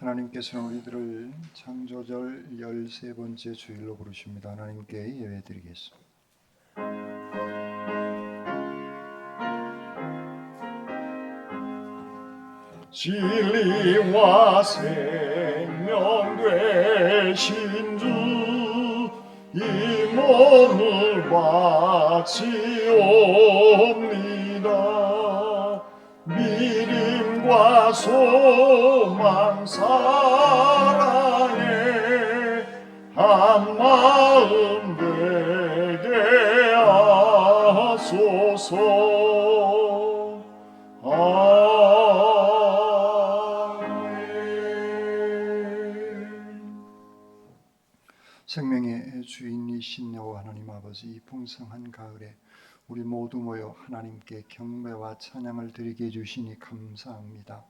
하나님께서는 우리들을 창조절 13번째 주일로 부르십니다. 하나님께 예배드리겠습니다. 진리와 생명 되신 주, 이 몸을 바치옵니다. 믿음과 소망 사랑에 한마음 되게 하소서. 생명의 주인이신 여호와 하나님 아버지, 이 풍성한 가을에 우리 모두 모여 하나님께 경배와 찬양을 드리게 해주시니 감사합니다.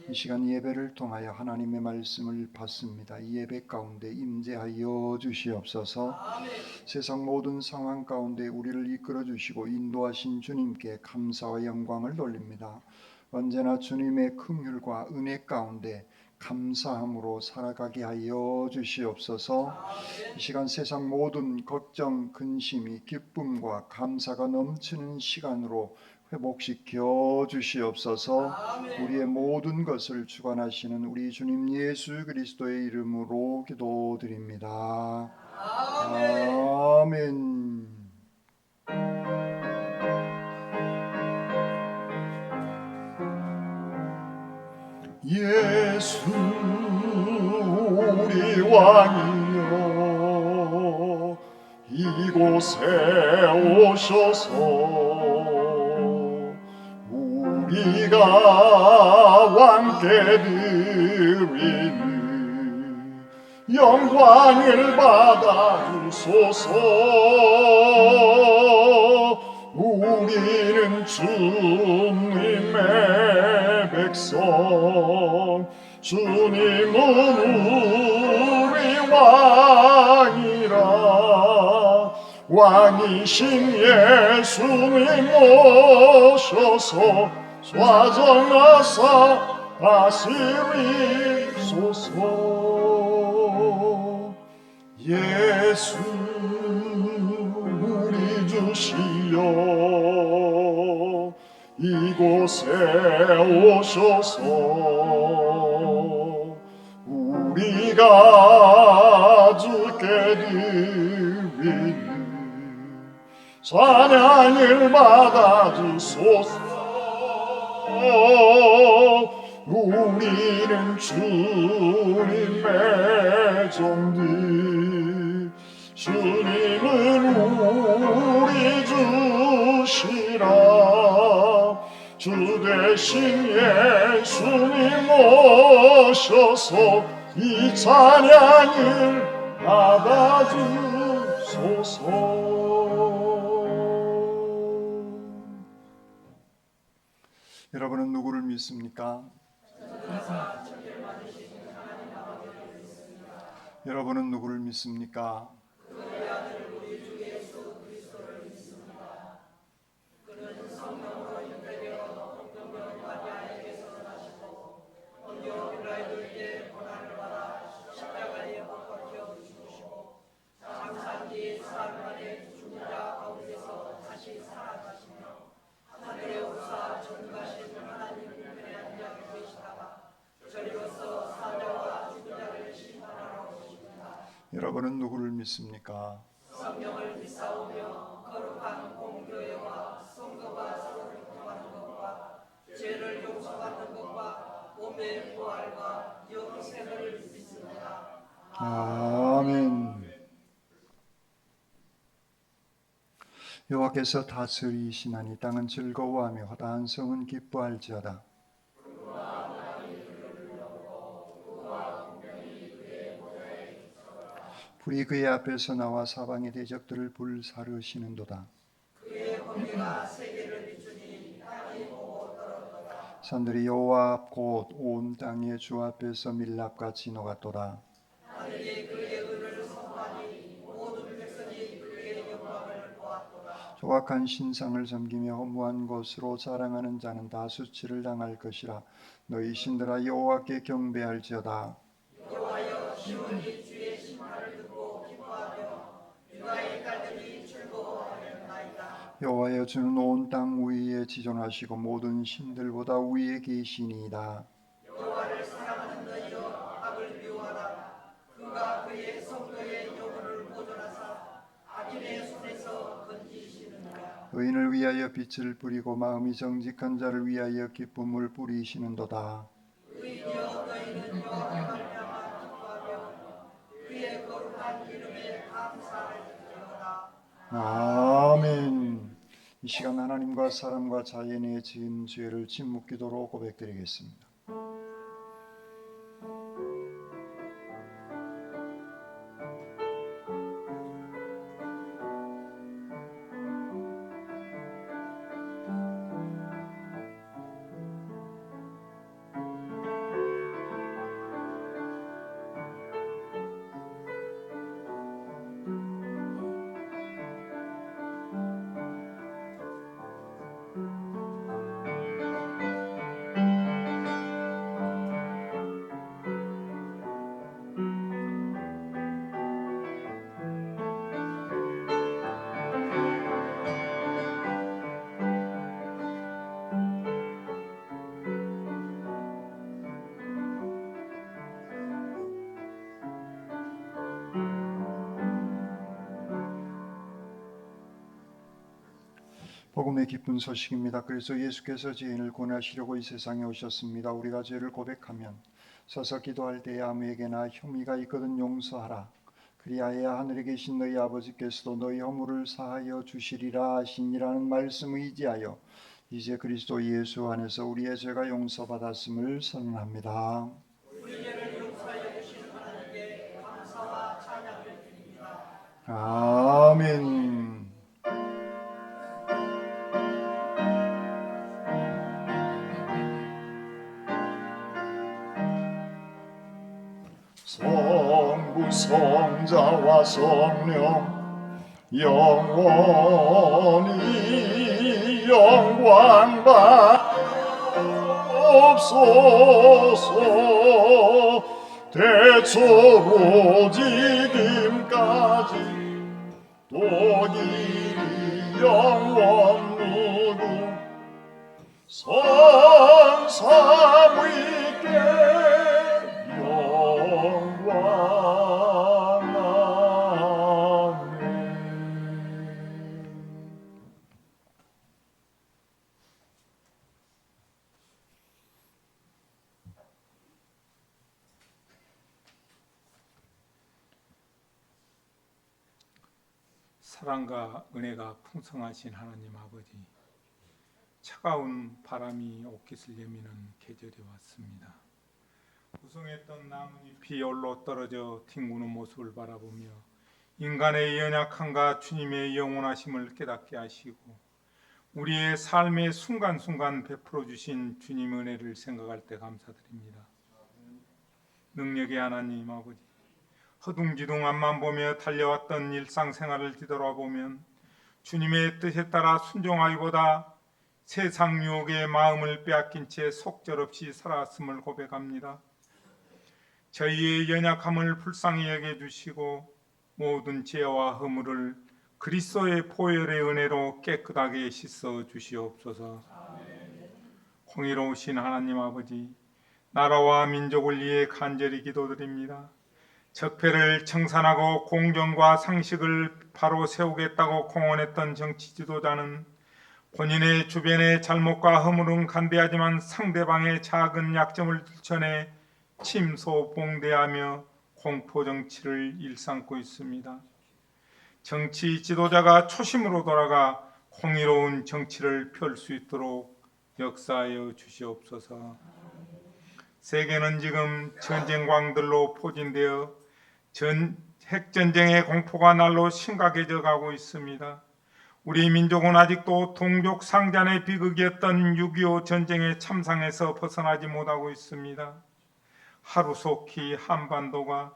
이 시간 예배를 통하여 하나님의 말씀을 받습니다. 이 예배 가운데 임재하여 주시옵소서. 세상 모든 상황 가운데 우리를 이끌어 주시고 인도하신 주님께 감사와 영광을 돌립니다. 언제나 주님의 긍휼과 은혜 가운데 감사함으로 살아가게 하여 주시옵소서. 이 시간 세상 모든 걱정, 근심이 기쁨과 감사가 넘치는 시간으로 회복시켜 주시옵소서. 우리의 모든 것을 주관하시는 우리 주님 예수 그리스도의 이름으로 기도드립니다. 아멘. 예수 우리 왕이여, 이곳에 오셔서 우리가 왕께 드리는 영광을 받아 주소서. 우리는 주님의 백성, 주님은 우리 왕이라. 왕이신 예수님 오셔서 좌정하사 다스리소서. 예수 우리 주시여, 이곳에 오셔서 우리가 주께 드리는 찬양을 받아 주소서. 우리는 주님의 종들, 주님은 우리 주시라. 주 대신 예수님 오셔서 이 찬양을 받아 주소서. 여러분은 누구를 믿습니까? 여러분은 누구를 믿습니까? 여러분은 누구를 믿습니까? 성령을 믿사오며 거룩한 공교회와 성도가 서로를 교통하는 것과 죄를 용서받는 것과 몸의 부활과 영생을 믿습니다. 아멘. 여호와께서 다스리시나니 땅은 즐거워하며 허다한 성은 기뻐할지어다. 불이 그의 앞에서 나와 사방의 대적들을 불사르시는도다. 그의 공의가 세계를 비추니 땅이 보고 떨어졌다. 산들이 여호와 앞 곧 온 땅의 주 앞에서 밀랍같이 녹았도다. 하늘이 그의 의를 선포하니 모든 백성이 그의 영광을 보았도다. 또 악한 신상을 섬기며 허무한 것으로 자랑하는 자는 다 수치를 당할 것이라. 너희 신들아 여호와께 경배할지어다. 여호와여 시온이 주의 심판을 듣고 기뻐하며 유다의 딸들이 즐거워하였나이다. 여호와여 주는 온 땅 위에 지존하시고 모든 신들보다 위에 계시니이다. 여호와를 사랑하는 너희여 악을 미워하라. 그가 그의 성도의 영혼을 보존하사 악인의 손에서 건지시느니라. 의인을 위하여 빛을 뿌리고 마음이 정직한 자를 위하여 기쁨을 뿌리시는도다. 의인이여 너희는 여호와께 말미암아 기뻐하며 그의 거룩한 이름에 감사할지어다. 아멘. 이 시간 하나님과 사람과 자연에 지은 죄를 침묵기도로 고백드리겠습니다. 복음의 기쁜 소식입니다. 그래서 예수께서 죄인을 구원하시려고 이 세상에 오셨습니다. 우리가 죄를 고백하면 서서 기도할 때에 아무에게나 혐의가 있거든 용서하라. 그리하여 하늘에 계신 너희 아버지께서도 너희 허물을 사하여 주시리라 하시니라는 말씀을 의지하여 이제 그리스도 예수 안에서 우리의 죄가 용서받았음을 선언합니다. 우리 죄를 용서하여 주시는 하나님께 감사와 찬양을 드립니다. 아멘. 성부 성자와 성령 영원히 영광 받옵소서. 대초로 지금까지 또 이리 영원 누구 선삼위께 사랑과 은혜가 풍성하신 하나님 아버지, 차가운 바람이 옷깃을 여미는 계절이 왔습니다. 무성했던 나뭇잎이 홀로 떨어져 뒹구는 모습을 바라보며 인간의 연약함과 주님의 영원하심을 깨닫게 하시고 우리의 삶의 순간순간 베풀어 주신 주님 은혜를 생각할 때 감사드립니다. 능력의 하나님 아버지, 허둥지둥 앞만 보며 달려왔던 일상생활을 뒤돌아보면 주님의 뜻에 따라 순종하기보다 세상 유혹에 마음을 빼앗긴 채 속절없이 살아왔음을 고백합니다. 저희의 연약함을 불쌍히 여겨주시고 모든 죄와 허물을 그리스도의 보혈의 은혜로 깨끗하게 씻어 주시옵소서. 공의로우신 하나님 아버지, 나라와 민족을 위해 간절히 기도드립니다. 적폐를 청산하고 공정과 상식을 바로 세우겠다고 공언했던 정치 지도자는 본인의 주변의 잘못과 허물은 간대하지만 상대방의 작은 약점을 들춰내 침소봉대하며 공포 정치를 일삼고 있습니다. 정치 지도자가 초심으로 돌아가 공의로운 정치를 펼 수 있도록 역사하여 주시옵소서. 세계는 지금 전쟁광들로 포진되어 핵전쟁의 공포가 날로 심각해져 가고 있습니다. 우리 민족은 아직도 동족 상잔의 비극이었던 6.25 전쟁의 참상에서 벗어나지 못하고 있습니다. 하루속히 한반도가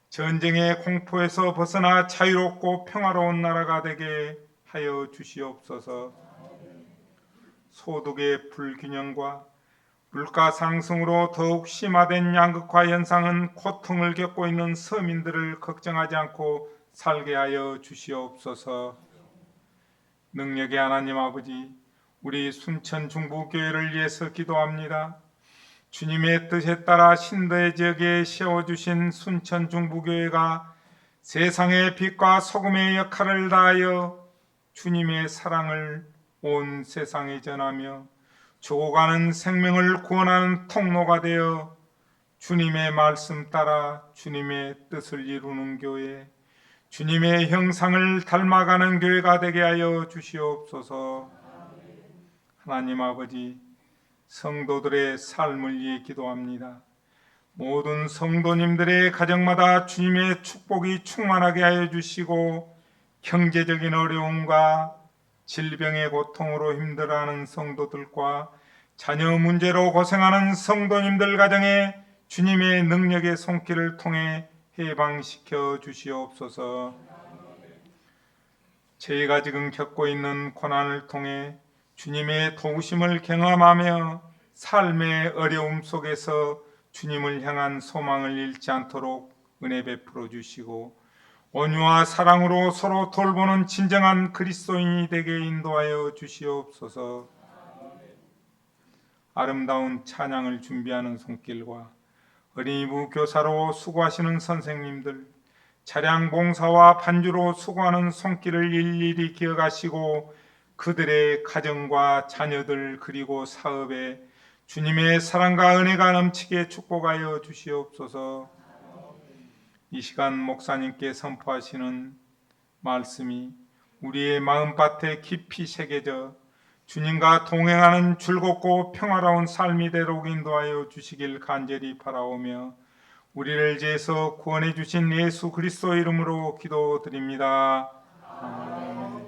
전쟁의 공포에서 벗어나 자유롭고 평화로운 나라가 되게 하여 주시옵소서. 소득의 불균형과 물가 상승으로 더욱 심화된 양극화 현상은 고통을 겪고 있는 서민들을 걱정하지 않고 살게 하여 주시옵소서. 능력의 하나님 아버지, 우리 순천 중부교회를 위해서 기도합니다. 주님의 뜻에 따라 신도의 지역에 세워주신 순천 중부교회가 세상의 빛과 소금의 역할을 다하여 주님의 사랑을 온 세상에 전하며 죽어가는 생명을 구원하는 통로가 되어 주님의 말씀 따라 주님의 뜻을 이루는 교회, 주님의 형상을 닮아가는 교회가 되게 하여 주시옵소서. 하나님 아버지, 성도들의 삶을 위해 기도합니다. 모든 성도님들의 가정마다 주님의 축복이 충만하게 하여 주시고 경제적인 어려움과 질병의 고통으로 힘들어하는 성도들과 자녀 문제로 고생하는 성도님들 가정에 주님의 능력의 손길을 통해 해방시켜 주시옵소서. 저희가 지금 겪고 있는 고난을 통해 주님의 도우심을 경험하며 삶의 어려움 속에서 주님을 향한 소망을 잃지 않도록 은혜 베풀어 주시고 온유와 사랑으로 서로 돌보는 진정한 그리스도인이 되게 인도하여 주시옵소서. 아름다운 찬양을 준비하는 손길과 어린이부 교사로 수고하시는 선생님들, 차량 봉사와 반주로 수고하는 손길을 일일이 기억하시고 그들의 가정과 자녀들 그리고 사업에 주님의 사랑과 은혜가 넘치게 축복하여 주시옵소서. 이 시간 목사님께 선포하시는 말씀이 우리의 마음밭에 깊이 새겨져 주님과 동행하는 즐겁고 평화로운 삶이 되도록 인도하여 주시길 간절히 바라오며 우리를 죄에서 구원해 주신 예수 그리스도 이름으로 기도드립니다. 아멘.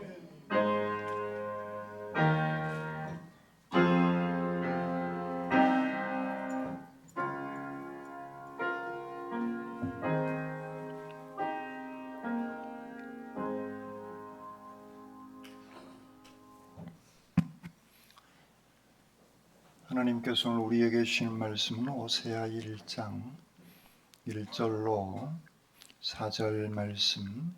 하나님께서 오늘 우리에게 주시는 말씀은 호세아 1장 1절로 4절 말씀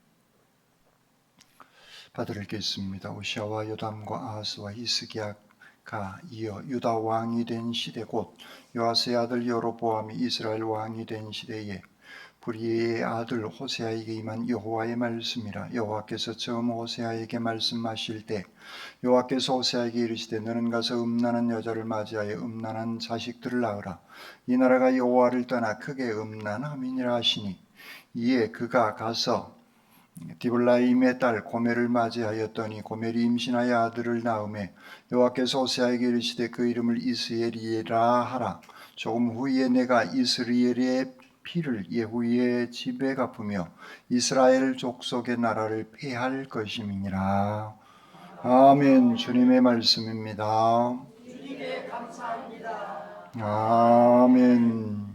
받아 읽겠습니다. 오시아와 요담과 아하스와 히스기야가 이어 유다 왕이 된 시대 곧 요아스의 아들 여로보암이 이스라엘 왕이 된 시대에 브리의 아들 호세아에게 임한 여호와의 말씀이라. 여호와께서 처음 호세아에게 말씀하실 때 여호와께서 호세아에게 이르시되 너는 가서 음란한 여자를 맞이하여 음란한 자식들을 낳으라. 이 나라가 여호와를 떠나 크게 음란함이니라 하시니 이에 그가 가서 디블라임의 딸 고멜을 맞이하였더니 고멜이 임신하여 아들을 낳음에 여호와께서 호세아에게 이르시되 그 이름을 이스엘이라 하라. 조금 후에 내가 이스라엘의 피를 예후의 집에 갚으며 이스라엘 족속의 나라를 폐할 것임이니라. 아멘. 주님의 말씀입니다. 주님께 감사합니다. 아멘.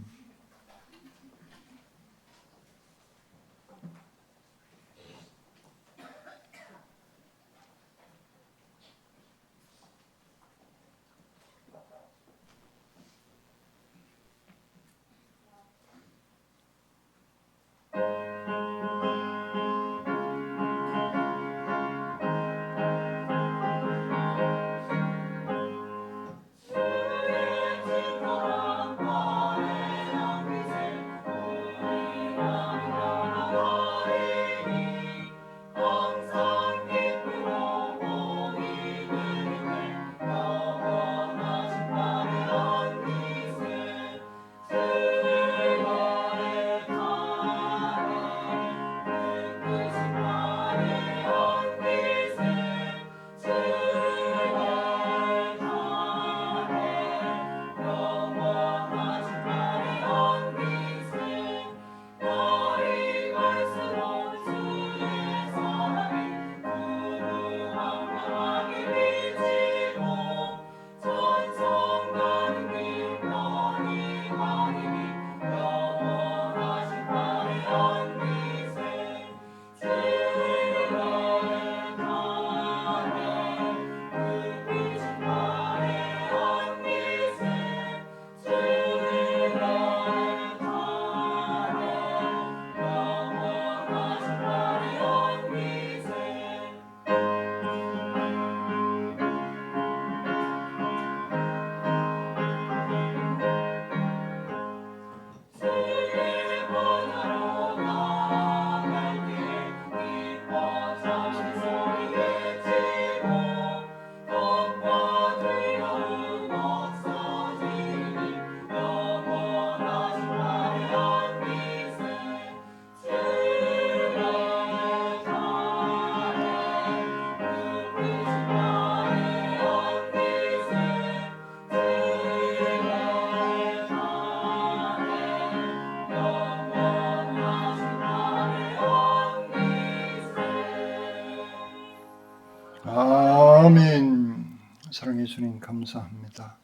주님 감사합니다.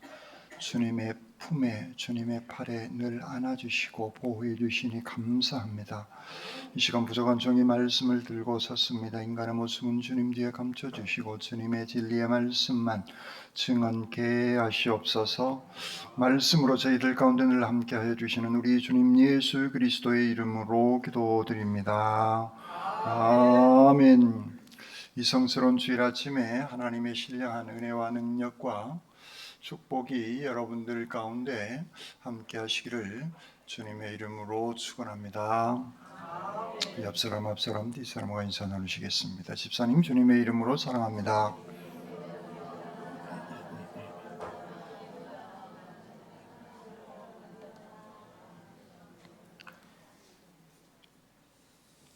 주님의 품에 주님의 팔에 늘 안아주시고 보호해 주시니 감사합니다. 이 시간 부족한 종이 말씀을 들고 섰습니다. 인간의 모습은 주님 뒤에 감춰주시고 주님의 진리의 말씀만 증언케 하시옵소서. 말씀으로 저희들 가운데 늘 함께하여 주시는 우리 주님 예수 그리스도의 이름으로 기도드립니다. 아멘. 이성스러운 주일 아침에 하나님의 신령한 은혜와 능력과 축복이 여러분들 가운데 함께 하시기를 주님의 이름으로 축원합니다. 옆사람 앞사람 뒷사람과 인사 나누시겠습니다. 집사님 주님의 이름으로 사랑합니다.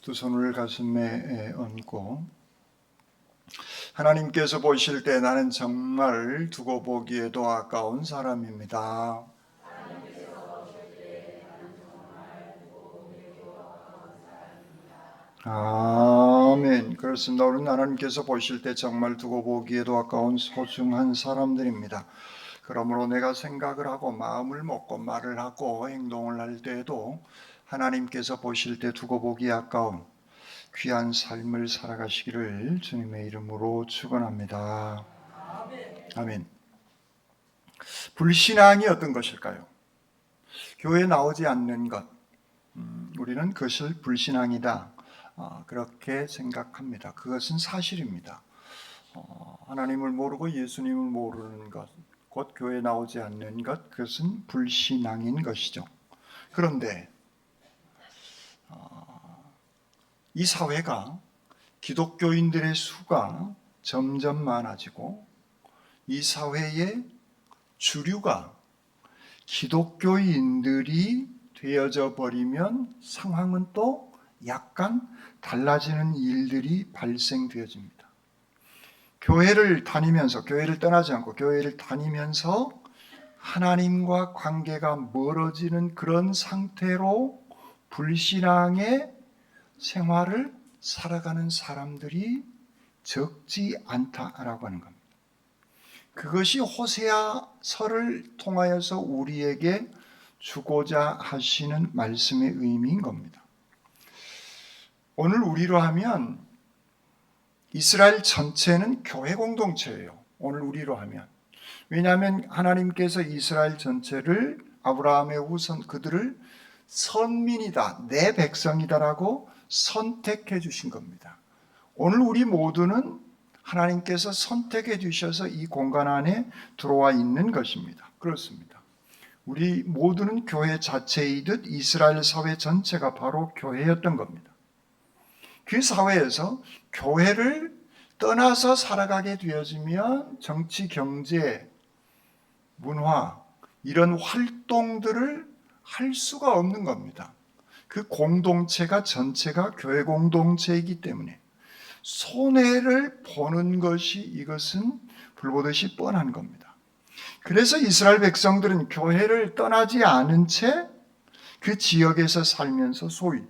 두 손을 가슴에 얹고 하나님께서 보실 때 나는 정말 두고 보기에도 아까운 사람입니다. 아멘. 그렇습니다. 우리는 하나님께서 보실 때 정말 두고 보기에도 아까운 소중한 사람들입니다. 그러므로 내가 생각을 하고 마음을 먹고 말을 하고 행동을 할 때에도 하나님께서 보실 때 두고 보기 아까운 귀한 삶을 살아가시기를 주님의 이름으로 축원합니다. 아멘. 불신앙이 어떤 것일까요? 교회에 나오지 않는 것, 우리는 그것을 불신앙이다 그렇게 생각합니다. 그것은 사실입니다. 하나님을 모르고 예수님을 모르는 것, 곧 교회에 나오지 않는 것, 그것은 불신앙인 것이죠. 그런데 이 사회가 기독교인들의 수가 점점 많아지고 이 사회의 주류가 기독교인들이 되어져 버리면 상황은 또 약간 달라지는 일들이 발생되어집니다. 교회를 다니면서, 교회를 떠나지 않고 교회를 다니면서 하나님과 관계가 멀어지는 그런 상태로 불신앙의 생활을 살아가는 사람들이 적지 않다라고 하는 겁니다. 그것이 호세아서를 통하여서 우리에게 주고자 하시는 말씀의 의미인 겁니다. 오늘 우리로 하면 이스라엘 전체는 교회 공동체예요. 오늘 우리로 하면. 왜냐하면 하나님께서 이스라엘 전체를 아브라함의 후손 그들을 선민이다, 내 백성이다라고 선택해 주신 겁니다. 오늘 우리 모두는 하나님께서 선택해 주셔서 이 공간 안에 들어와 있는 것입니다. 그렇습니다. 우리 모두는 교회 자체이듯 이스라엘 사회 전체가 바로 교회였던 겁니다. 그 사회에서 교회를 떠나서 살아가게 되어지면 정치, 경제, 문화 이런 활동들을 할 수가 없는 겁니다. 그 공동체가 전체가 교회 공동체이기 때문에 손해를 보는 것이 이것은 불보듯이 뻔한 겁니다. 그래서 이스라엘 백성들은 교회를 떠나지 않은 채 그 지역에서 살면서 소위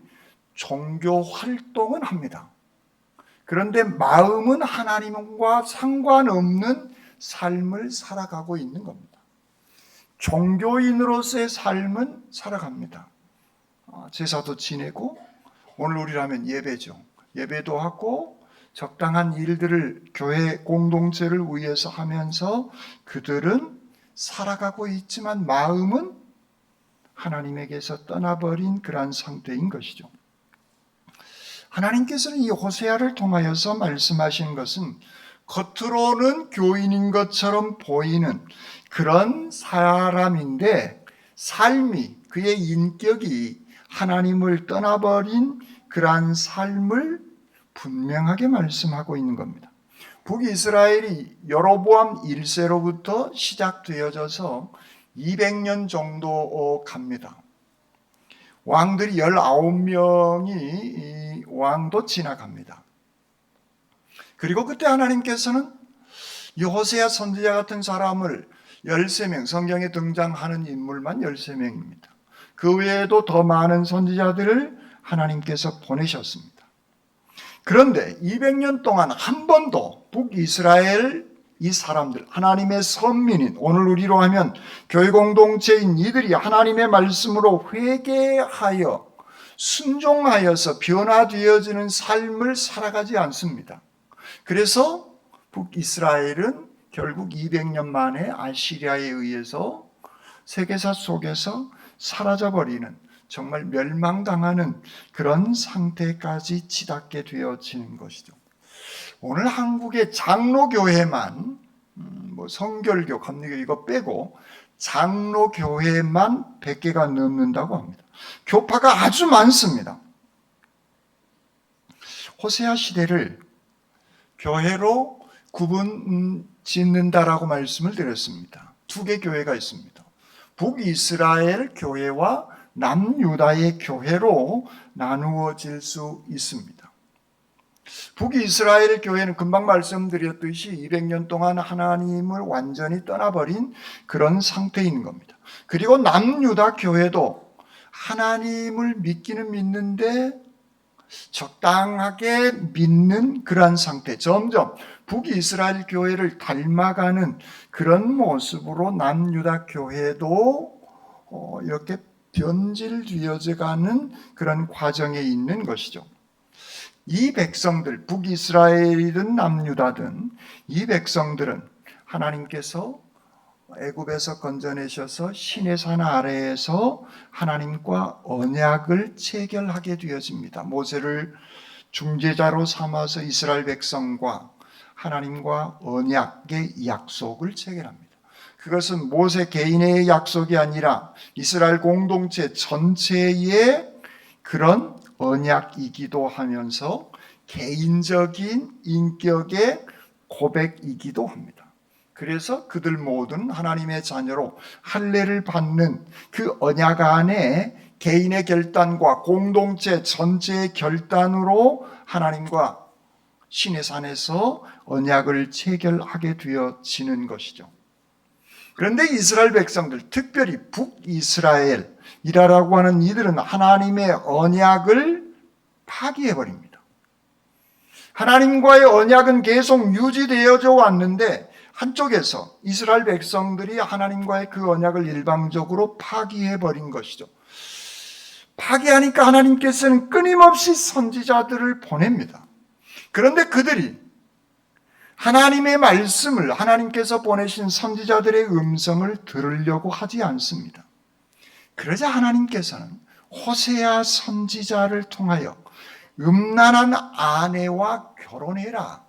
종교 활동은 합니다. 그런데 마음은 하나님과 상관없는 삶을 살아가고 있는 겁니다. 종교인으로서의 삶은 살아갑니다. 제사도 지내고 오늘 우리라면 예배죠. 예배도 하고 적당한 일들을 교회 공동체를 위해서 하면서 그들은 살아가고 있지만 마음은 하나님에게서 떠나버린 그러한 상태인 것이죠. 하나님께서는 이 호세아를 통하여서 말씀하신 것은 겉으로는 교인인 것처럼 보이는 그런 사람인데 삶이, 그의 인격이 하나님을 떠나버린 그러한 삶을 분명하게 말씀하고 있는 겁니다. 북이스라엘이 여로보암 1세로부터 시작되어져서 200년 정도 갑니다. 왕들이 19명이 왕도 지나갑니다. 그리고 그때 하나님께서는 이 호세아 선지자 같은 사람을 13명, 성경에 등장하는 인물만 13명입니다. 그 외에도 더 많은 선지자들을 하나님께서 보내셨습니다. 그런데 200년 동안 한 번도 북이스라엘 이 사람들, 하나님의 선민인, 오늘 우리로 하면 교회 공동체인 이들이 하나님의 말씀으로 회개하여 순종하여서 변화되어지는 삶을 살아가지 않습니다. 그래서 북이스라엘은 결국 200년 만에 아시리아에 의해서 세계사 속에서 사라져버리는, 정말 멸망당하는 그런 상태까지 치닫게 되어지는 것이죠. 오늘 한국의 장로교회만 성결교, 감리교 이거 빼고 장로교회만 100개가 넘는다고 합니다. 교파가 아주 많습니다. 호세아 시대를 교회로 구분 짓는다라고 말씀을 드렸습니다. 두 개 교회가 있습니다. 북이스라엘 교회와 남유다의 교회로 나누어질 수 있습니다. 북이스라엘 교회는 금방 말씀드렸듯이 200년 동안 하나님을 완전히 떠나버린 그런 상태인 겁니다. 그리고 남유다 교회도 하나님을 믿기는 믿는데 적당하게 믿는 그러한 상태, 점점 북이스라엘 교회를 닮아가는 그런 모습으로 남유다 교회도 이렇게 변질되어져 가는 그런 과정에 있는 것이죠. 이 백성들, 북이스라엘이든 남유다든 이 백성들은 하나님께서 애굽에서 건져내셔서 시내산 아래에서 하나님과 언약을 체결하게 되어집니다. 모세를 중재자로 삼아서 이스라엘 백성과 하나님과 언약의 약속을 체결합니다. 그것은 모세 개인의 약속이 아니라 이스라엘 공동체 전체의 그런 언약이기도 하면서 개인적인 인격의 고백이기도 합니다. 그래서 그들 모두는 하나님의 자녀로 할례를 받는 그 언약 안에 개인의 결단과 공동체 전체의 결단으로 하나님과 시내산에서 언약을 체결하게 되어지는 것이죠. 그런데 이스라엘 백성들, 특별히 북이스라엘이라고 하는 이들은 하나님의 언약을 파기해버립니다. 하나님과의 언약은 계속 유지되어져 왔는데 한쪽에서 이스라엘 백성들이 하나님과의 그 언약을 일방적으로 파기해버린 것이죠. 파기하니까 하나님께서는 끊임없이 선지자들을 보냅니다. 그런데 그들이 하나님의 말씀을, 하나님께서 보내신 선지자들의 음성을 들으려고 하지 않습니다. 그러자 하나님께서는 호세아 선지자를 통하여 음란한 아내와 결혼해라.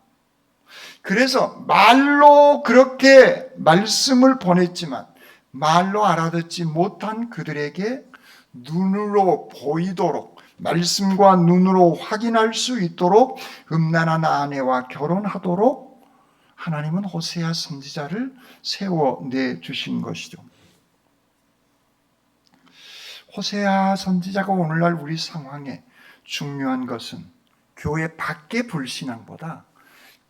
그래서 말로 그렇게 말씀을 보냈지만 말로 알아듣지 못한 그들에게 눈으로 보이도록, 말씀과 눈으로 확인할 수 있도록 음란한 아내와 결혼하도록 하나님은 호세아 선지자를 세워내 주신 것이죠. 호세아 선지자가 오늘날 우리 상황에 중요한 것은 교회 밖의 불신앙보다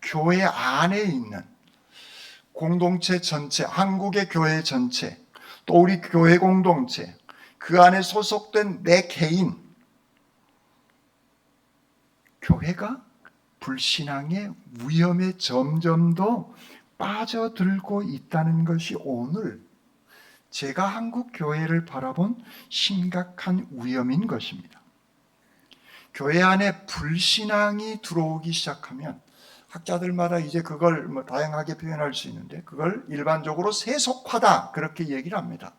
교회 안에 있는 공동체 전체, 한국의 교회 전체, 또 우리 교회 공동체, 그 안에 소속된 내 개인, 교회가 불신앙의 위험에 점점 더 빠져들고 있다는 것이 오늘 제가 한국 교회를 바라본 심각한 위험인 것입니다. 교회 안에 불신앙이 들어오기 시작하면 학자들마다 이제 그걸 다양하게 표현할 수 있는데 그걸 일반적으로 세속화다 그렇게 얘기를 합니다.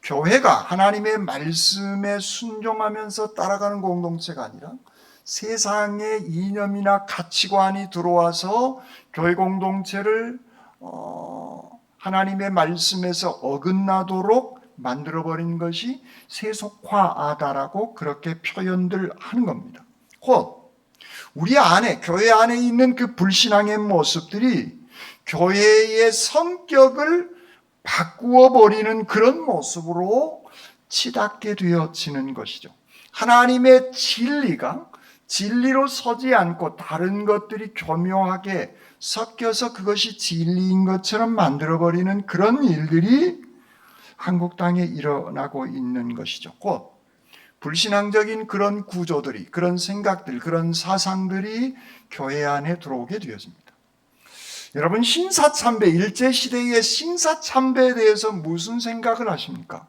교회가 하나님의 말씀에 순종하면서 따라가는 공동체가 아니라 세상의 이념이나 가치관이 들어와서 교회 공동체를 하나님의 말씀에서 어긋나도록 만들어버린 것이 세속화다라고 그렇게 표현들 하는 겁니다. 곧 우리 안에, 교회 안에 있는 그 불신앙의 모습들이 교회의 성격을 바꾸어 버리는 그런 모습으로 치닫게 되어지는 것이죠. 하나님의 진리가 진리로 서지 않고 다른 것들이 교묘하게 섞여서 그것이 진리인 것처럼 만들어버리는 그런 일들이 한국 땅에 일어나고 있는 것이죠. 곧 불신앙적인 그런 구조들이, 그런 생각들, 그런 사상들이 교회 안에 들어오게 되었습니다. 여러분, 신사참배, 일제시대의 신사참배에 대해서 무슨 생각을 하십니까?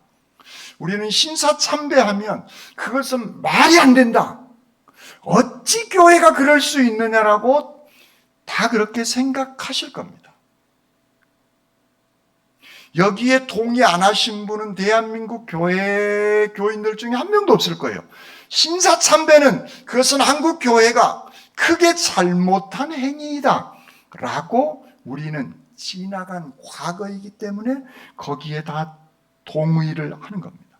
우리는 신사참배하면 그것은 말이 안 된다. 어찌 교회가 그럴 수 있느냐라고 다 그렇게 생각하실 겁니다. 여기에 동의 안 하신 분은 대한민국 교회 교인들 중에 한 명도 없을 거예요. 신사참배는 그것은 한국 교회가 크게 잘못한 행위이다 라고 우리는 지나간 과거이기 때문에 거기에 다 동의를 하는 겁니다.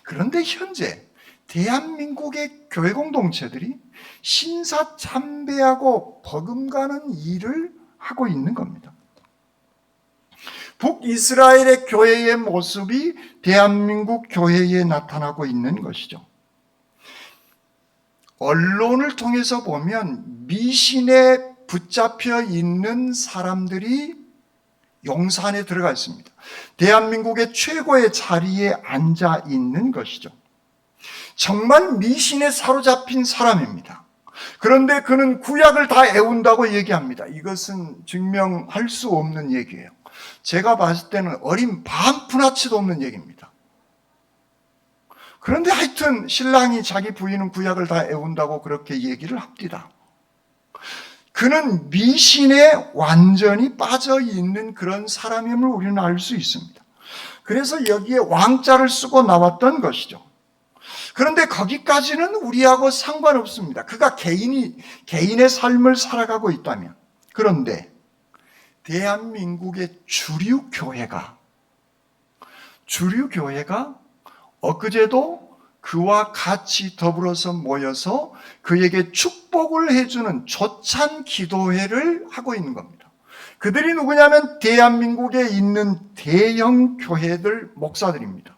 그런데 현재 대한민국의 교회 공동체들이 신사참배하고 버금가는 일을 하고 있는 겁니다. 북이스라엘의 교회의 모습이 대한민국 교회에 나타나고 있는 것이죠. 언론을 통해서 보면 미신에 붙잡혀 있는 사람들이 용산에 들어가 있습니다. 대한민국의 최고의 자리에 앉아 있는 것이죠. 정말 미신에 사로잡힌 사람입니다. 그런데 그는 구약을 다 애운다고 얘기합니다. 이것은 증명할 수 없는 얘기예요. 제가 봤을 때는 어린 반푼아치도 없는 얘기입니다. 그런데 하여튼 신랑이 자기 부인은 구약을 다 애운다고 그렇게 얘기를 합니다. 그는 미신에 완전히 빠져 있는 그런 사람임을 우리는 알 수 있습니다. 그래서 여기에 왕자를 쓰고 나왔던 것이죠. 그런데 거기까지는 우리하고 상관없습니다. 그가 개인의 삶을 살아가고 있다면. 그런데 대한민국의 주류 교회가 엊그제도 그와 같이 더불어서 모여서 그에게 축복을 해주는 조찬 기도회를 하고 있는 겁니다. 그들이 누구냐면 대한민국에 있는 대형 교회들 목사들입니다.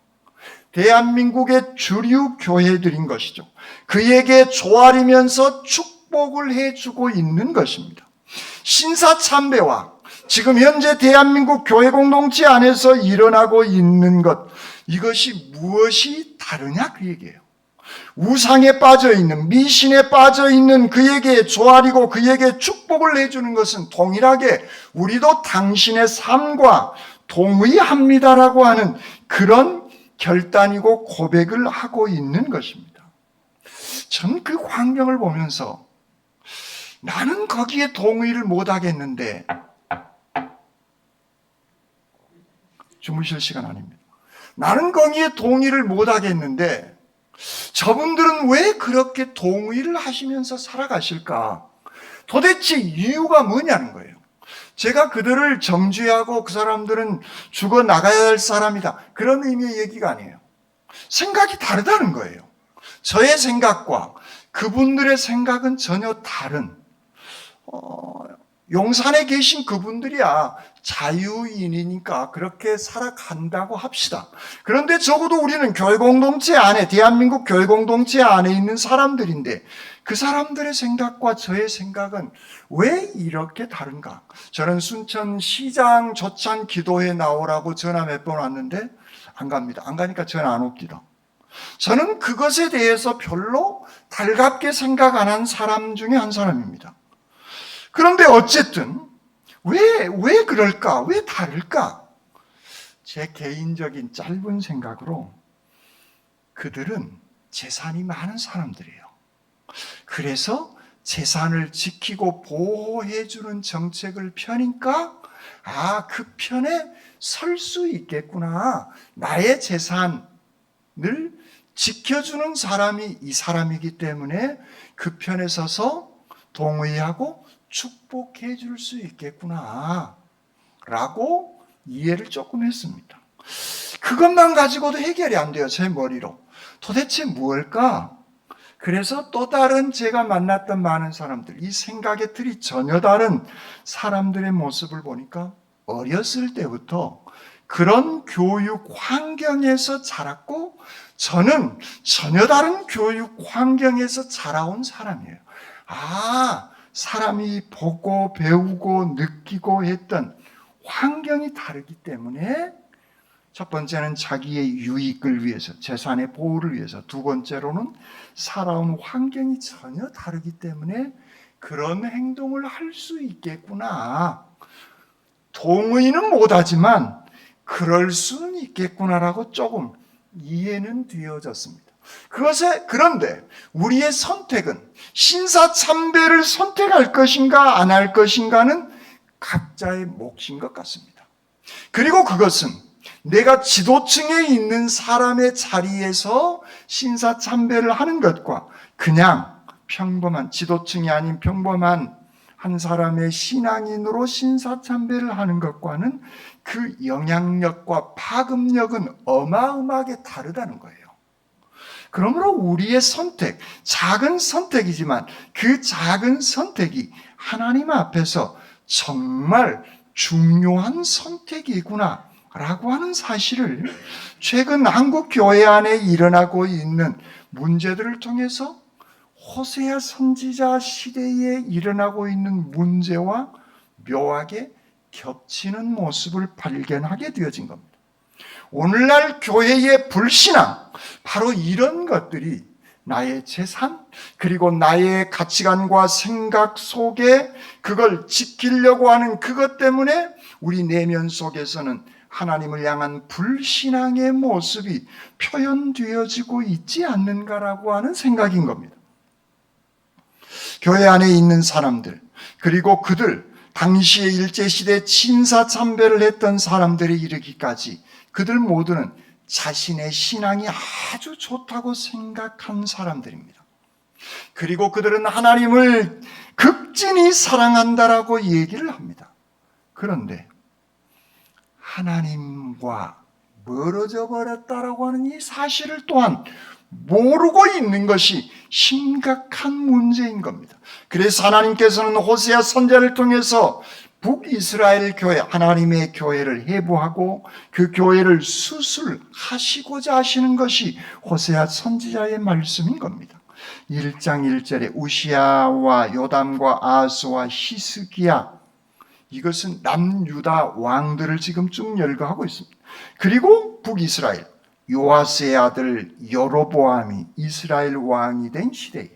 대한민국의 주류 교회들인 것이죠. 그에게 조아리면서 축복을 해주고 있는 것입니다. 신사참배와 지금 현재 대한민국 교회 공동체 안에서 일어나고 있는 것, 이것이 무엇이 다르냐 그 얘기예요. 우상에 빠져있는, 미신에 빠져있는 그에게 조아리고 그에게 축복을 해주는 것은 동일하게 우리도 당신의 삶과 동의합니다라고 하는 그런 결단이고 고백을 하고 있는 것입니다. 전 그 광경을 보면서 나는 거기에 동의를 못하겠는데, 주무실 시간 아닙니다. 나는 거기에 동의를 못하겠는데 저분들은 왜 그렇게 동의를 하시면서 살아가실까? 도대체 이유가 뭐냐는 거예요. 제가 그들을 정죄하고 그 사람들은 죽어나가야 할 사람이다, 그런 의미의 얘기가 아니에요. 생각이 다르다는 거예요. 저의 생각과 그분들의 생각은 전혀 다른, 용산에 계신 그분들이야 자유인이니까 그렇게 살아간다고 합시다. 그런데 적어도 우리는 교회 공동체 안에, 대한민국 교회 공동체 안에 있는 사람들인데 그 사람들의 생각과 저의 생각은 왜 이렇게 다른가? 저는 순천시장 조찬 기도회 나오라고 전화 몇 번 왔는데 안 갑니다. 안 가니까 전화 안 옵니다. 저는 그것에 대해서 별로 달갑게 생각 안 한 사람 중에 한 사람입니다. 그런데 어쨌든 왜 그럴까? 왜 다를까? 제 개인적인 짧은 생각으로 그들은 재산이 많은 사람들이에요. 그래서 재산을 지키고 보호해주는 정책을 펴니까 그 편에 설 수 있겠구나. 나의 재산을 지켜주는 사람이 이 사람이기 때문에 그 편에 서서 동의하고 축복해 줄 수 있겠구나 라고 이해를 조금 했습니다. 그것만 가지고도 해결이 안 돼요. 제 머리로. 도대체 무엇일까? 그래서 또 다른 제가 만났던 많은 사람들, 이 생각의 틀이 전혀 다른 사람들의 모습을 보니까 어렸을 때부터 그런 교육 환경에서 자랐고 저는 전혀 다른 교육 환경에서 자라온 사람이에요. 사람이 보고 배우고 느끼고 했던 환경이 다르기 때문에 첫 번째는 자기의 유익을 위해서, 재산의 보호를 위해서, 두 번째로는 살아온 환경이 전혀 다르기 때문에 그런 행동을 할 수 있겠구나 동의는 못하지만 그럴 수는 있겠구나라고 조금 이해는 되어졌습니다. 그런데 우리의 선택은 신사참배를 선택할 것인가 안 할 것인가는 각자의 몫인 것 같습니다. 그리고 그것은 내가 지도층에 있는 사람의 자리에서 신사참배를 하는 것과 그냥 평범한 지도층이 아닌 평범한 한 사람의 신앙인으로 신사참배를 하는 것과는 그 영향력과 파급력은 어마어마하게 다르다는 거예요. 그러므로 우리의 선택, 작은 선택이지만 그 작은 선택이 하나님 앞에서 정말 중요한 선택이구나 라고 하는 사실을 최근 한국 교회 안에 일어나고 있는 문제들을 통해서 호세아 선지자 시대에 일어나고 있는 문제와 묘하게 겹치는 모습을 발견하게 되어진 겁니다. 오늘날 교회의 불신앙, 바로 이런 것들이 나의 재산, 그리고 나의 가치관과 생각 속에 그걸 지키려고 하는 그것 때문에 우리 내면 속에서는 하나님을 향한 불신앙의 모습이 표현되어지고 있지 않는가라고 하는 생각인 겁니다. 교회 안에 있는 사람들, 그리고 그들, 당시에 일제시대 신사참배를 했던 사람들에 이르기까지 그들 모두는 자신의 신앙이 아주 좋다고 생각한 사람들입니다. 그리고 그들은 하나님을 극진히 사랑한다라고 얘기를 합니다. 그런데 하나님과 멀어져 버렸다라고 하는 이 사실을 또한 모르고 있는 것이 심각한 문제인 겁니다. 그래서 하나님께서는 호세아 선지자를 통해서 북이스라엘 교회, 하나님의 교회를 해부하고 그 교회를 수술하시고자 하시는 것이 호세아 선지자의 말씀인 겁니다. 1장 1절에 우시야와 요담과 아하스와 히스기야, 이것은 남유다 왕들을 지금 쭉 열거하고 있습니다. 그리고 북이스라엘, 요아스의 아들 여로보암이 이스라엘 왕이 된 시대에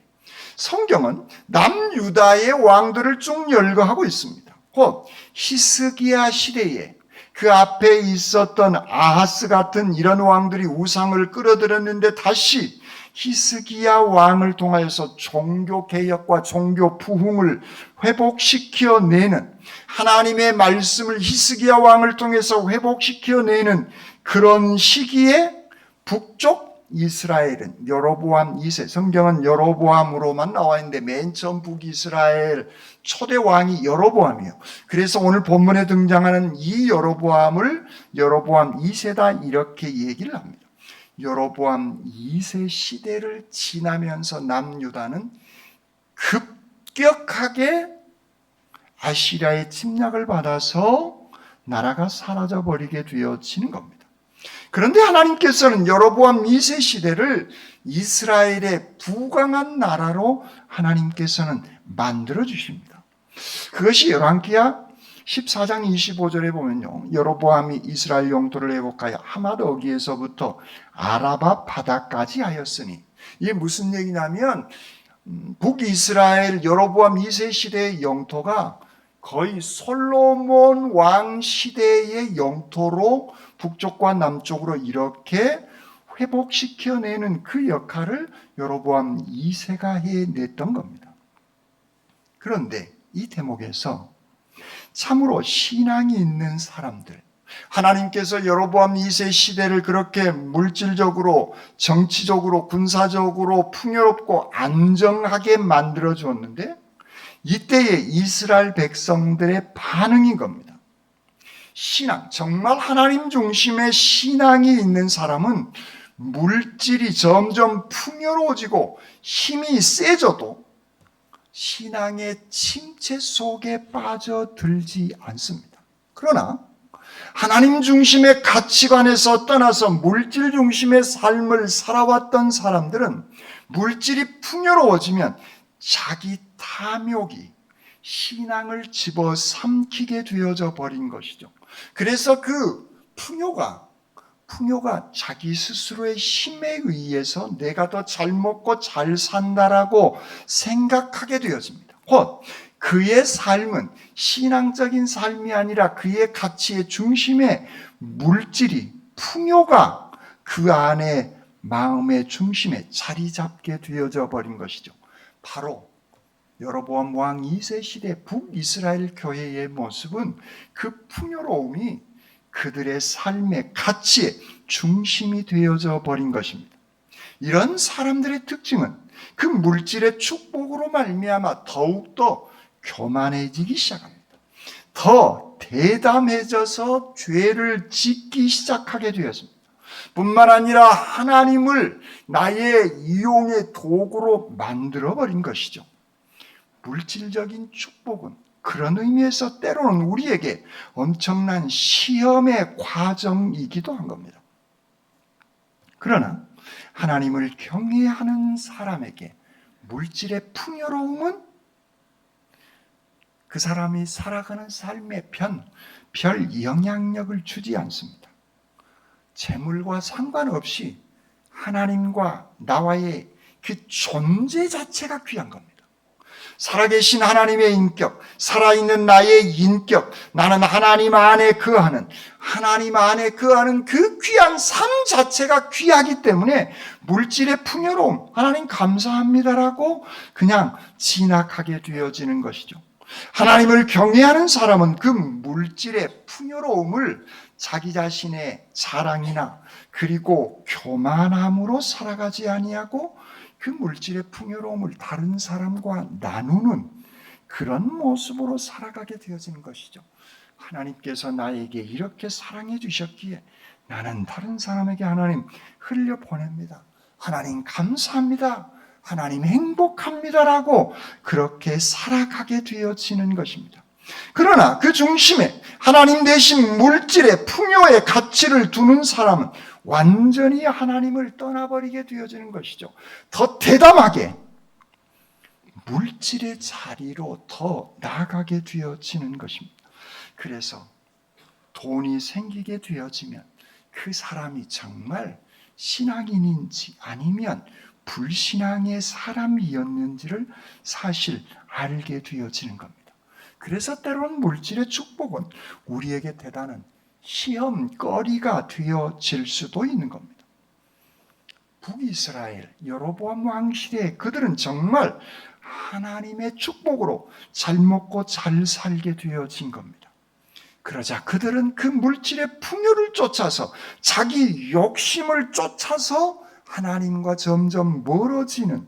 성경은 남유다의 왕들을 쭉 열거하고 있습니다. 곧 히스기야 시대에 그 앞에 있었던 아하스 같은 이런 왕들이 우상을 끌어들였는데 다시 히스기야 왕을 통하여서 종교 개혁과 종교 부흥을 회복시켜내는, 하나님의 말씀을 히스기야 왕을 통해서 회복시켜내는 그런 시기에 북쪽 이스라엘은 여로보암 2세, 성경은 여로보암으로만 나와 있는데 맨 처음 북이스라엘 초대 왕이 여로보암이에요. 그래서 오늘 본문에 등장하는 이 여로보암을 여로보암 2세다 이렇게 얘기를 합니다. 여로보암 2세 시대를 지나면서 남유다는 급격하게 아시리아의 침략을 받아서 나라가 사라져버리게 되어지는 겁니다. 그런데 하나님께서는 여로보암 2세 시대를 이스라엘의 부강한 나라로 하나님께서는 만들어 주십니다. 그것이 열왕기하 14장 25절에 보면요, 여로보암이 이스라엘 영토를 회복하여 하맛어기에서부터 아라바 바다까지 하였으니, 이게 무슨 얘기냐면 북이스라엘 여로보암 2세 시대의 영토가 거의 솔로몬 왕 시대의 영토로 북쪽과 남쪽으로 이렇게 회복시켜내는 그 역할을 여로보암 2세가 해냈던 겁니다. 그런데 이 대목에서 참으로 신앙이 있는 사람들, 하나님께서 여로보암 2세 시대를 그렇게 물질적으로, 정치적으로, 군사적으로 풍요롭고 안정하게 만들어 주었는데 이때의 이스라엘 백성들의 반응인 겁니다. 신앙, 정말 하나님 중심의 신앙이 있는 사람은 물질이 점점 풍요로워지고 힘이 세져도 신앙의 침체 속에 빠져들지 않습니다. 그러나 하나님 중심의 가치관에서 떠나서 물질 중심의 삶을 살아왔던 사람들은 물질이 풍요로워지면 자기 탐욕이 신앙을 집어삼키게 되어져 버린 것이죠. 그래서 그 풍요가 자기 스스로의 힘에 의해서 내가 더 잘 먹고 잘 산다라고 생각하게 되어집니다. 곧 그의 삶은 신앙적인 삶이 아니라 그의 가치의 중심에 물질이, 풍요가 그 안에 마음의 중심에 자리 잡게 되어져 버린 것이죠. 바로 여로보암 왕 2세 시대 북이스라엘 교회의 모습은 그 풍요로움이 그들의 삶의 가치의 중심이 되어져 버린 것입니다. 이런 사람들의 특징은 그 물질의 축복으로 말미암아 더욱더 교만해지기 시작합니다. 더 대담해져서 죄를 짓기 시작하게 되었습니다. 뿐만 아니라 하나님을 나의 이용의 도구로 만들어버린 것이죠. 물질적인 축복은 그런 의미에서 때로는 우리에게 엄청난 시험의 과정이기도 한 겁니다. 그러나 하나님을 경외하는 사람에게 물질의 풍요로움은 그 사람이 살아가는 삶에 별 영향력을 주지 않습니다. 재물과 상관없이 하나님과 나와의 그 존재 자체가 귀한 겁니다. 살아계신 하나님의 인격, 살아있는 나의 인격, 나는 하나님 안에 거하는 그 귀한 삶 자체가 귀하기 때문에 물질의 풍요로움, 하나님 감사합니다라고 그냥 진학하게 되어지는 것이죠. 하나님을 경외하는 사람은 그 물질의 풍요로움을 자기 자신의 자랑이나 그리고 교만함으로 살아가지 아니하고 그 물질의 풍요로움을 다른 사람과 나누는 그런 모습으로 살아가게 되어지는 것이죠. 하나님께서 나에게 이렇게 사랑해 주셨기에 나는 다른 사람에게 하나님 흘려보냅니다. 하나님 감사합니다. 하나님 행복합니다라고 그렇게 살아가게 되어지는 것입니다. 그러나 그 중심에 하나님 대신 물질의 풍요의 가치를 두는 사람은 완전히 하나님을 떠나버리게 되어지는 것이죠. 더 대담하게 물질의 자리로 더 나아가게 되어지는 것입니다. 그래서 돈이 생기게 되어지면 그 사람이 정말 신앙인인지 아니면 불신앙의 사람이었는지를 사실 알게 되어지는 겁니다. 그래서 때로는 물질의 축복은 우리에게 대단한 시험거리가 되어질 수도 있는 겁니다. 북이스라엘 여로보암 왕 시대에 그들은 정말 하나님의 축복으로 잘 먹고 잘 살게 되어진 겁니다. 그러자 그들은 그 물질의 풍요를 쫓아서 자기 욕심을 쫓아서 하나님과 점점 멀어지는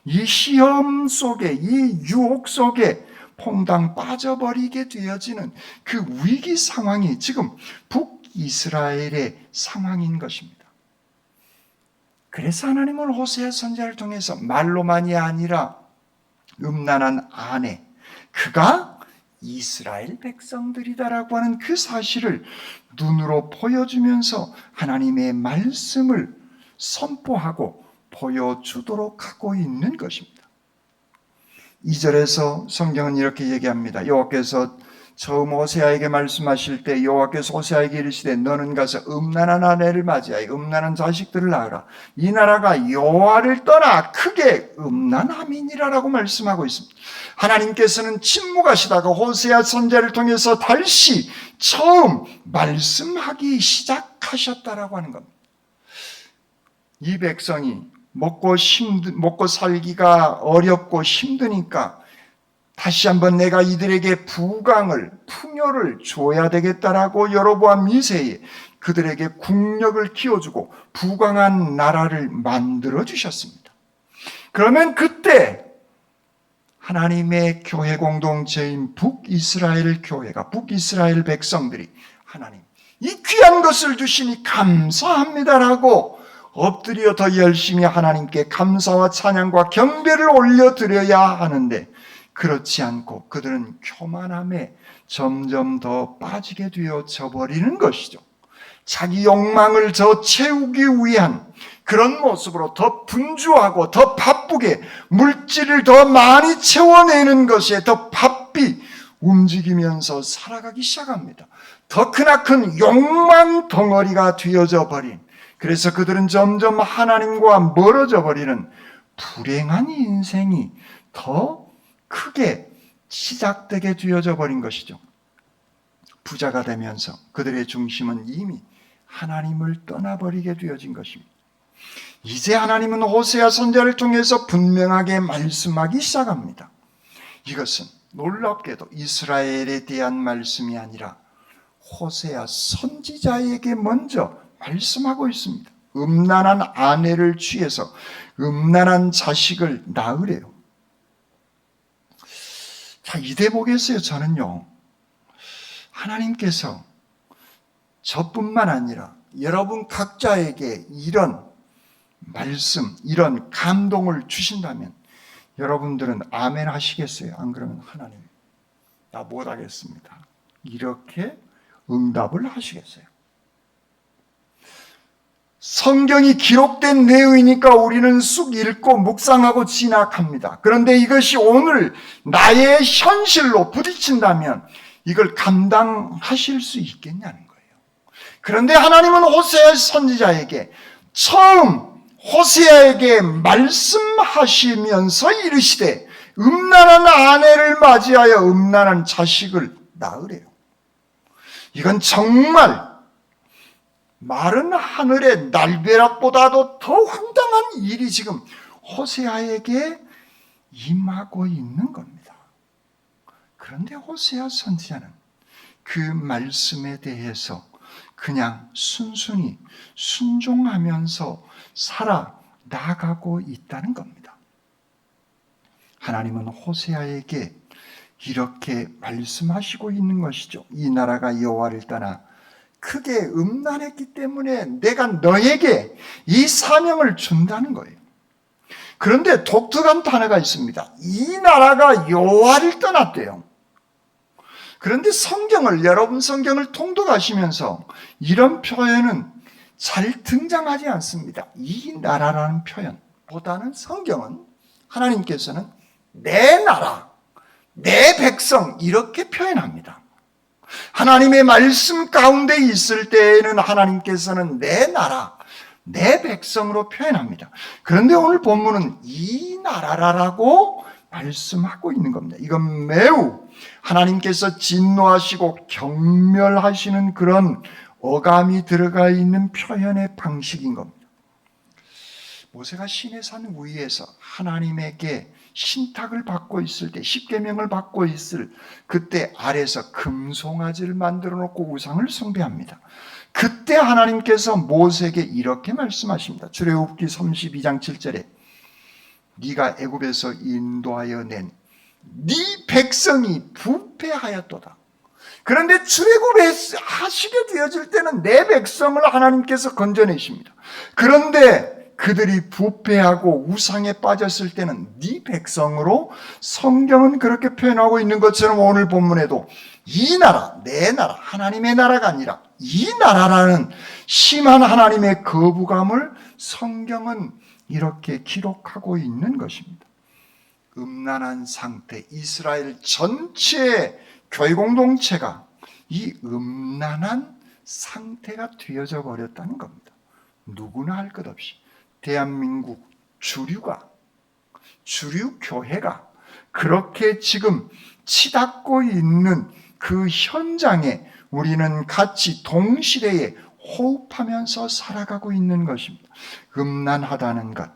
이 시험 속에, 이 유혹 속에 퐁당 빠져버리게 되어지는 그 위기 상황이 지금 북이스라엘의 상황인 것입니다. 그래서 하나님은 호세아 선지자를 통해서 말로만이 아니라 음란한 아내, 그가 이스라엘 백성들이다라고 하는 그 사실을 눈으로 보여주면서 하나님의 말씀을 선포하고 보여주도록 하고 있는 것입니다. 2절에서 성경은 이렇게 얘기합니다. 여호와께서 처음 호세아에게 말씀하실 때 여호와께서 호세아에게 이르시되 너는 가서 음란한 아내를 맞이하여 음란한 자식들을 낳으라. 이 나라가 여호와를 떠나 크게 음란함이니라라고 말씀하고 있습니다. 하나님께서는 침묵하시다가 호세아 선지자를 통해서 다시 처음 말씀하기 시작하셨다라고 하는 겁니다. 이 백성이 먹고 살기가 어렵고 힘드니까 다시 한번 내가 이들에게 부강을, 풍요를 줘야 되겠다라고 여로보암 2세에 그들에게 국력을 키워주고 부강한 나라를 만들어 주셨습니다. 그러면 그때 하나님의 교회 공동체인 북이스라엘 교회가, 북이스라엘 백성들이 하나님, 이 귀한 것을 주시니 감사합니다라고 엎드려 더 열심히 하나님께 감사와 찬양과 경배를 올려드려야 하는데 그렇지 않고 그들은 교만함에 점점 더 빠지게 되어져 버리는 것이죠. 자기 욕망을 더 채우기 위한 그런 모습으로 더 분주하고 더 바쁘게 물질을 더 많이 채워내는 것에 더 바삐 움직이면서 살아가기 시작합니다. 더 크나큰 욕망 덩어리가 되어져 버린, 그래서 그들은 점점 하나님과 멀어져 버리는 불행한 인생이 더 크게 시작되게 되어져 버린 것이죠. 부자가 되면서 그들의 중심은 이미 하나님을 떠나버리게 되어진 것입니다. 이제 하나님은 호세아 선지자를 통해서 분명하게 말씀하기 시작합니다. 이것은 놀랍게도 이스라엘에 대한 말씀이 아니라 호세아 선지자에게 먼저 말씀하고 있습니다. 음란한 아내를 취해서 음란한 자식을 낳으래요. 자, 이 대목에서요, 저는요, 하나님께서 저뿐만 아니라 여러분 각자에게 이런 말씀, 이런 감동을 주신다면 여러분들은 아멘 하시겠어요? 안 그러면 하나님, 나 못하겠습니다. 이렇게 응답을 하시겠어요? 성경이 기록된 내용이니까 우리는 쑥 읽고 묵상하고 진학합니다. 그런데 이것이 오늘 나의 현실로 부딪힌다면 이걸 감당하실 수 있겠냐는 거예요. 그런데 하나님은 호세아 선지자에게 처음 호세아에게 말씀하시면서 이르시되 음란한 아내를 맞이하여 음란한 자식을 낳으래요. 이건 정말 마른 하늘의 날벼락보다도 더 황당한 일이 지금 호세아에게 임하고 있는 겁니다. 그런데 호세아 선지자는 그 말씀에 대해서 그냥 순순히 순종하면서 살아나가고 있다는 겁니다. 하나님은 호세아에게 이렇게 말씀하시고 있는 것이죠. 이 나라가 여호와를 떠나 크게 음란했기 때문에 내가 너에게 이 사명을 준다는 거예요. 그런데 독특한 단어가 있습니다. 이 나라가 여호와를 떠났대요. 그런데 여러분 성경을 통독하시면서 이런 표현은 잘 등장하지 않습니다. 이 나라라는 표현보다는 성경은 하나님께서는 내 나라, 내 백성 이렇게 표현합니다. 하나님의 말씀 가운데 있을 때에는 하나님께서는 내 나라, 내 백성으로 표현합니다. 그런데 오늘 본문은 이 나라라고 말씀하고 있는 겁니다. 이건 매우 하나님께서 진노하시고 경멸하시는 그런 어감이 들어가 있는 표현의 방식인 겁니다. 모세가 시내산 위에서 하나님에게 신탁을 받고 있을 때, 십계명을 받고 있을 그때 아래서 금송아지를 만들어 놓고 우상을 숭배합니다. 그때 하나님께서 모세에게 이렇게 말씀하십니다. 출애굽기 32장 7절에 네가 애굽에서 인도하여 낸 네 백성이 부패하였도다. 그런데 출애굽에 하시게 되어질 때는 내 백성을 하나님께서 건져내십니다. 그런데 그들이 부패하고 우상에 빠졌을 때는 네 백성으로 성경은 그렇게 표현하고 있는 것처럼 오늘 본문에도 이 나라, 내 나라, 하나님의 나라가 아니라 이 나라라는 심한 하나님의 거부감을 성경은 이렇게 기록하고 있는 것입니다. 음란한 상태, 이스라엘 전체의 교회 공동체가 이 음란한 상태가 되어져 버렸다는 겁니다. 누구나 할 것 없이 대한민국 주류 교회가 그렇게 지금 치닫고 있는 그 현장에 우리는 같이 동시대에 호흡하면서 살아가고 있는 것입니다. 음란하다는 것,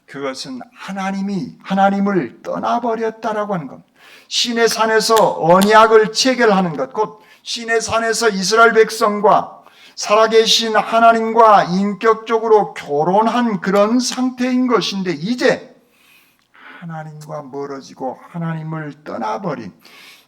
그것은 하나님을 떠나버렸다라고 하는 겁니다. 시내 산에서 언약을 체결하는 것, 곧 시내 산에서 이스라엘 백성과 살아계신 하나님과 인격적으로 결혼한 그런 상태인 것인데 이제 하나님과 멀어지고 하나님을 떠나버린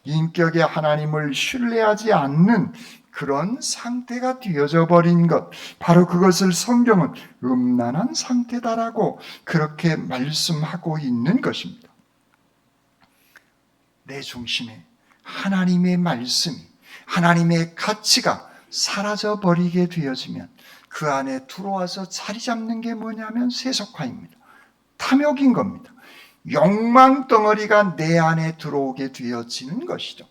인격의 하나님을 신뢰하지 않는 그런 상태가 되어져 버린 것, 바로 그것을 성경은 음란한 상태다라고 그렇게 말씀하고 있는 것입니다. 내 중심에 하나님의 말씀이, 하나님의 가치가 사라져 버리게 되어지면 그 안에 들어와서 자리 잡는 게 뭐냐면 세속화입니다. 탐욕인 겁니다. 욕망 덩어리가 내 안에 들어오게 되어지는 것이죠.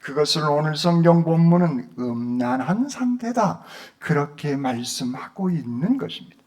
그것을 오늘 성경 본문은 음란한 상태다 그렇게 말씀하고 있는 것입니다.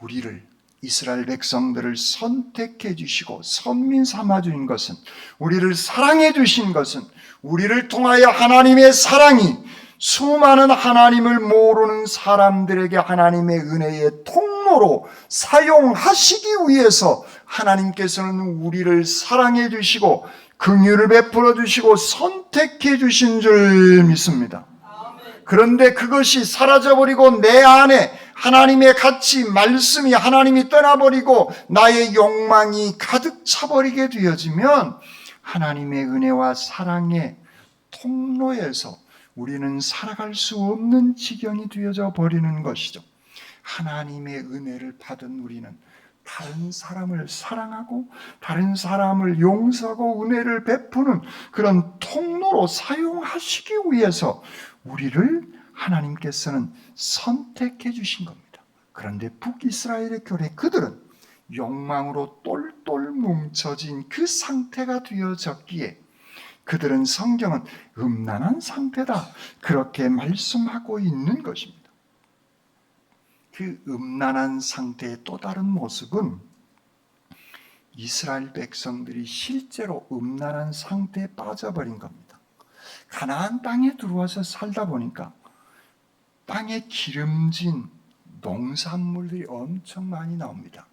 우리를 이스라엘 백성들을 선택해 주시고 선민 삼아 주신 것은, 우리를 사랑해 주신 것은, 우리를 통하여 하나님의 사랑이 수많은 하나님을 모르는 사람들에게 하나님의 은혜의 통로로 사용하시기 위해서 하나님께서는 우리를 사랑해 주시고 긍휼을 베풀어 주시고 선택해 주신 줄 믿습니다. 그런데 그것이 사라져버리고 내 안에 하나님의 가치, 말씀이, 하나님이 떠나버리고 나의 욕망이 가득 차버리게 되어지면 하나님의 은혜와 사랑의 통로에서 우리는 살아갈 수 없는 지경이 되어져 버리는 것이죠. 하나님의 은혜를 받은 우리는 다른 사람을 사랑하고 다른 사람을 용서하고 은혜를 베푸는 그런 통로로 사용하시기 위해서 우리를 하나님께서는 선택해 주신 겁니다. 그런데 북이스라엘의 교회, 그들은 욕망으로 똘똘 뭉쳐진 그 상태가 되어졌기에 그들은 성경은 음란한 상태다, 그렇게 말씀하고 있는 것입니다. 그 음란한 상태의 또 다른 모습은 이스라엘 백성들이 실제로 음란한 상태에 빠져버린 겁니다. 가나안 땅에 들어와서 살다 보니까 땅에 기름진 농산물들이 엄청 많이 나옵니다.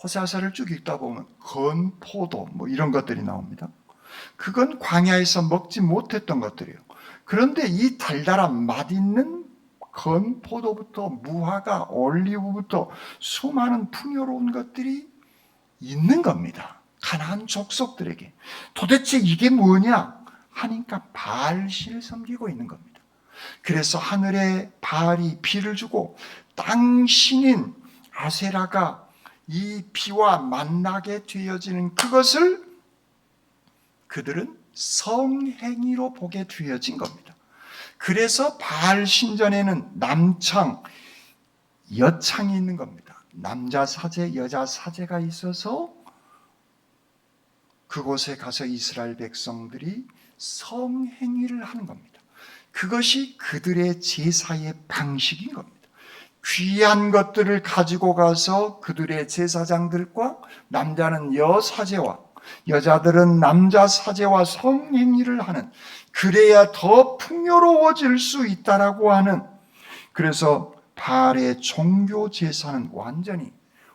호세아서를 쭉 읽다 보면 건포도 이런 것들이 나옵니다. 그건 광야에서 먹지 못했던 것들이에요. 그런데 이 달달한 맛있는 건포도부터 무화과, 올리브부터 수많은 풍요로운 것들이 있는 겁니다. 가나안 족속들에게. 도대체 이게 뭐냐 하니까 바알신을 섬기고 있는 겁니다. 그래서 하늘에 바알이 비를 주고 땅 신인 아세라가 이 비와 만나게 되어지는 그것을 그들은 성행위로 보게 되어진 겁니다. 그래서 바알 신전에는 남창, 여창이 있는 겁니다. 남자 사제, 여자 사제가 있어서 그곳에 가서 이스라엘 백성들이 성행위를 하는 겁니다. 그것이 그들의 제사의 방식인 겁니다. 귀한 것들을 가지고 가서 그들의 제사장들과, 남자는 여사제와 여자들은 남자 사제와 성행위를 하는, 그래야 더 풍요로워질 수 있다라고 하는, 그래서 바알의 종교 제사는 완전히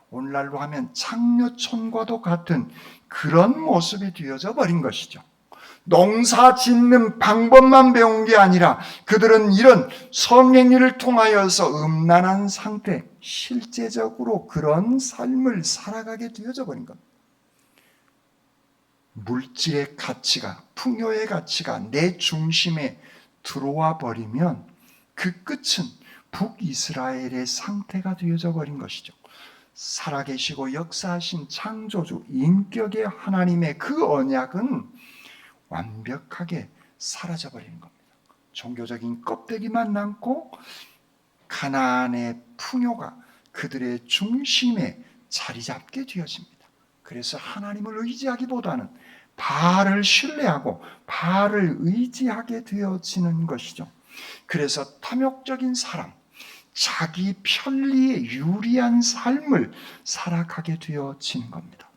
오늘날로 하면 창녀촌과도 같은 그런 모습이 되어져 버린 것이죠. 농사 짓는 방법만 배운 게 아니라 그들은 이런 성행위를 통하여서 음란한 상태, 실제적으로 그런 삶을 살아가게 되어져 버린 겁니다. 물질의 가치가, 풍요의 가치가 내 중심에 들어와 버리면 그 끝은 북이스라엘의 상태가 되어져 버린 것이죠. 살아계시고 역사하신 창조주, 인격의 하나님의 그 언약은 완벽하게 사라져버리는 겁니다. 종교적인 껍데기만 남고 가나안의 풍요가 그들의 중심에 자리 잡게 되어집니다. 그래서 하나님을 의지하기보다는 바알을 신뢰하고 바알을 의지하게 되어지는 것이죠. 그래서 탐욕적인 사람, 자기 편리에 유리한 삶을 살아가게 되어지는 겁니다.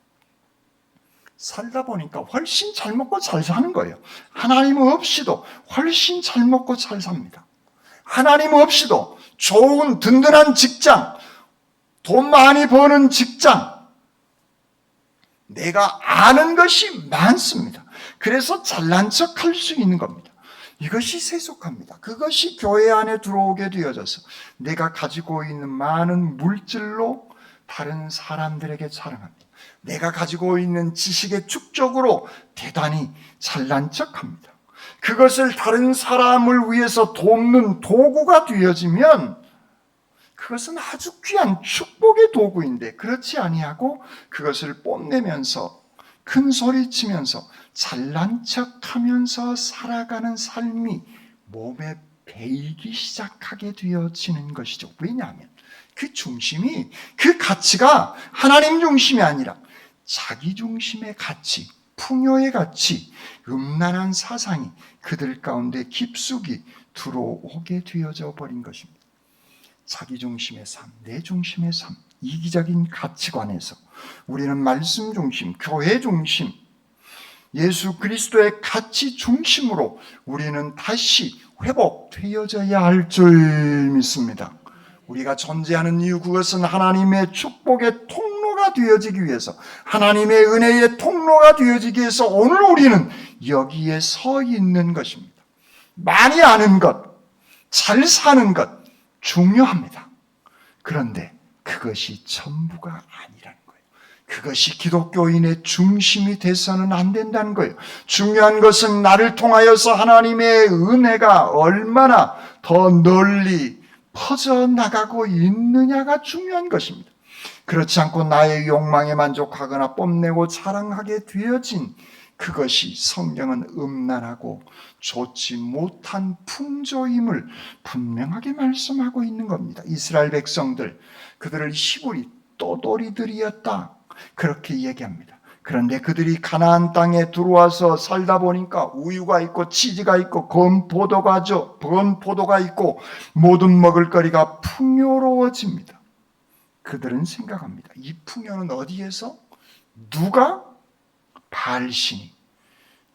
살다 보니까 훨씬 잘 먹고 잘 사는 거예요. 하나님 없이도 훨씬 잘 먹고 잘 삽니다. 하나님 없이도 좋은 든든한 직장, 돈 많이 버는 직장, 내가 아는 것이 많습니다. 그래서 잘난 척 할 수 있는 겁니다. 이것이 세속합니다. 그것이 교회 안에 들어오게 되어져서 내가 가지고 있는 많은 물질로 다른 사람들에게 자랑합니다. 내가 가지고 있는 지식의 축적으로 대단히 잘난 척합니다. 그것을 다른 사람을 위해서 돕는 도구가 되어지면 그것은 아주 귀한 축복의 도구인데, 그렇지 아니하고 그것을 뽐내면서 큰 소리치면서 잘난 척하면서 살아가는 삶이 몸에 배이기 시작하게 되어지는 것이죠. 왜냐하면 그 중심이, 그 가치가 하나님 중심이 아니라 자기 중심의 가치, 풍요의 가치, 음란한 사상이 그들 가운데 깊숙이 들어오게 되어져 버린 것입니다. 자기 중심의 삶, 내 중심의 삶, 이기적인 가치관에서 우리는 말씀 중심, 교회 중심, 예수 그리스도의 가치 중심으로 우리는 다시 회복되어져야 할 줄 믿습니다. 우리가 존재하는 이유, 그것은 하나님의 축복의 통로가 되어지기 위해서, 하나님의 은혜의 통로가 되어지기 위해서 오늘 우리는 여기에 서 있는 것입니다. 많이 아는 것, 잘 사는 것 중요합니다. 그런데 그것이 전부가 아니라는 거예요. 그것이 기독교인의 중심이 돼서는 안 된다는 거예요. 중요한 것은 나를 통하여서 하나님의 은혜가 얼마나 더 널리 퍼져나가고 있느냐가 중요한 것입니다. 그렇지 않고 나의 욕망에 만족하거나 뽐내고 자랑하게 되어진 그것이 성경은 음란하고 좋지 못한 풍조임을 분명하게 말씀하고 있는 겁니다. 이스라엘 백성들, 그들을 히브리 떠돌이들이었다, 그렇게 얘기합니다. 그런데 그들이 가나안 땅에 들어와서 살다 보니까 우유가 있고 치즈가 있고 건포도가 있고 모든 먹을거리가 풍요로워집니다. 그들은 생각합니다. 이 풍요는 어디에서? 누가? 바알신이.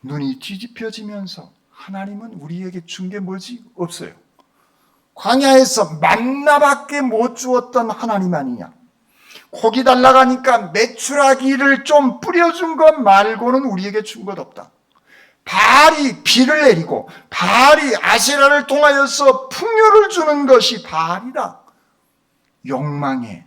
눈이 뒤집혀지면서 하나님은 우리에게 준 게 뭐지? 없어요. 광야에서 만나밖에 못 주었던 하나님 아니냐? 고기 달라가니까 메추라기를 좀 뿌려준 것 말고는 우리에게 준 것 없다. 바알이 비를 내리고 바알이 아세라를 통하여서 풍요를 주는 것이 바알이다. 욕망에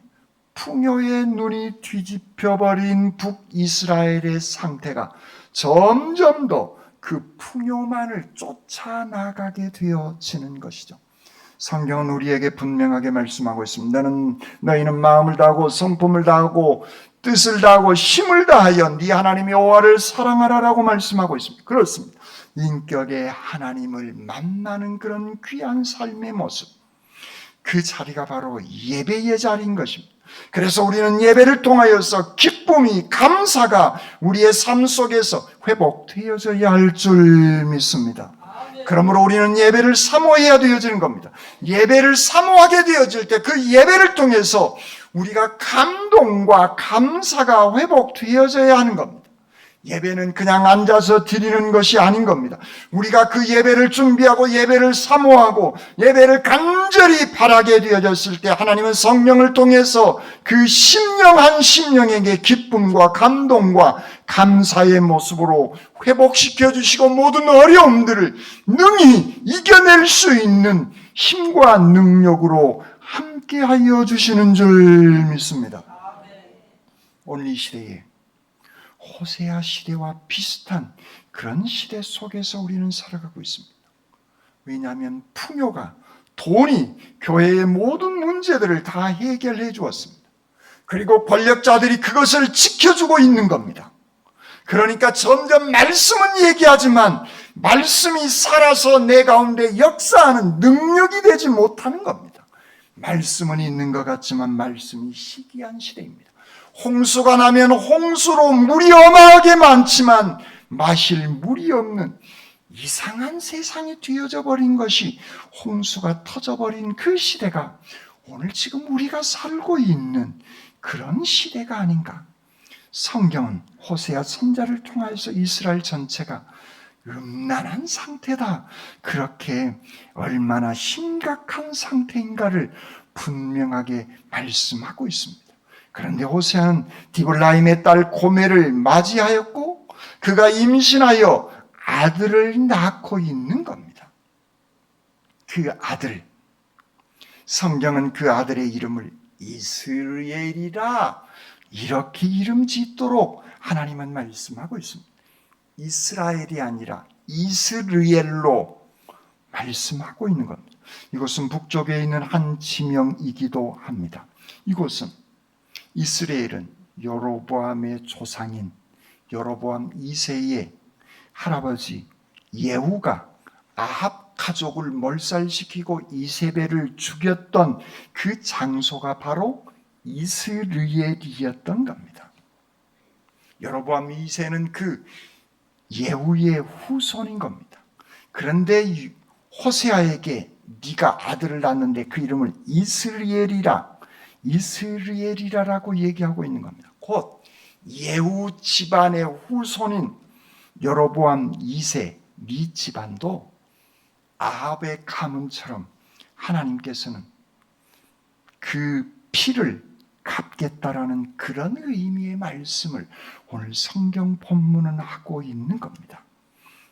풍요의 눈이 뒤집혀버린 북이스라엘의 상태가 점점 더 그 풍요만을 쫓아나가게 되어지는 것이죠. 성경은 우리에게 분명하게 말씀하고 있습니다. 너희는 마음을 다하고 성품을 다하고 뜻을 다하고 힘을 다하여 네 하나님 여호와를 사랑하라라고 말씀하고 있습니다. 그렇습니다. 인격의 하나님을 만나는 그런 귀한 삶의 모습, 그 자리가 바로 예배의 자리인 것입니다. 그래서 우리는 예배를 통하여서 기쁨이, 감사가 우리의 삶 속에서 회복되어져야 할 줄 믿습니다. 그러므로 우리는 예배를 사모해야 되어지는 겁니다. 예배를 사모하게 되어질 때 그 예배를 통해서 우리가 감동과 감사가 회복되어져야 하는 겁니다. 예배는 그냥 앉아서 드리는 것이 아닌 겁니다. 우리가 그 예배를 준비하고 예배를 사모하고 예배를 간절히 바라게 되어졌을 때 하나님은 성령을 통해서 그 심령한 심령에게 기쁨과 감동과 감사의 모습으로 회복시켜 주시고 모든 어려움들을 능히 이겨낼 수 있는 힘과 능력으로 함께하여 주시는 줄 믿습니다. 오늘 이 시대에 호세아 시대와 비슷한 그런 시대 속에서 우리는 살아가고 있습니다. 왜냐하면 풍요가, 돈이 교회의 모든 문제들을 다 해결해 주었습니다. 그리고 권력자들이 그것을 지켜주고 있는 겁니다. 그러니까 점점 말씀은 얘기하지만 말씀이 살아서 내 가운데 역사하는 능력이 되지 못하는 겁니다. 말씀은 있는 것 같지만 말씀이 시기한 시대입니다. 홍수가 나면 홍수로 물이 어마하게 많지만 마실 물이 없는 이상한 세상이 되어져 버린 것이 홍수가 터져버린 그 시대가 오늘 지금 우리가 살고 있는 그런 시대가 아닌가. 성경은 호세아 선지자를 통해서 이스라엘 전체가 음란한 상태다, 그렇게 얼마나 심각한 상태인가를 분명하게 말씀하고 있습니다. 그런데 호세아는 디볼라임의 딸 고멜을 맞이하였고 그가 임신하여 아들을 낳고 있는 겁니다. 그 아들, 성경은 그 아들의 이름을 이스라엘이라 이렇게 이름 짓도록 하나님은 말씀하고 있습니다. 이스라엘이 아니라 이스라엘로 말씀하고 있는 겁니다. 이곳은 북쪽에 있는 한 지명이기도 합니다. 이곳은 이스라엘은 여로보암의 조상인 여로보암 2세의 할아버지 예후가 아합 가족을 몰살시키고 이세벨을 죽였던 그 장소가 바로 이스라엘이었던 겁니다. 여로보암 2세는 그 예후의 후손인 겁니다. 그런데 호세아에게 네가 아들을 낳는데 그 이름을 이스라엘이라, 이스라엘이라고 얘기하고 있는 겁니다. 곧 예후 집안의 후손인 여로보암 2세 네 집안도 아합의 가문처럼 하나님께서는 그 피를 갚겠다라는 그런 의미의 말씀을 오늘 성경 본문은 하고 있는 겁니다.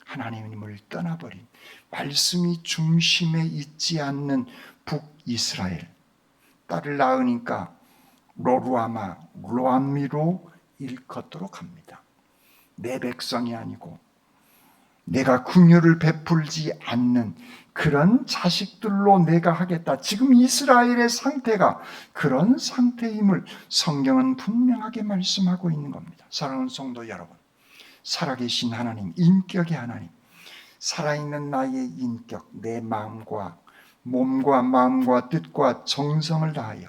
하나님을 떠나버린 말씀이 중심에 있지 않는 북이스라엘, 딸을 낳으니까 로루아마, 로암미로 일컫도록 합니다. 내 백성이 아니고 내가 긍휼을 베풀지 않는 그런 자식들로 내가 하겠다. 지금 이스라엘의 상태가 그런 상태임을 성경은 분명하게 말씀하고 있는 겁니다. 사랑하는 성도 여러분, 살아계신 하나님, 인격의 하나님, 살아있는 나의 인격, 내 마음과 몸과 마음과 뜻과 정성을 다하여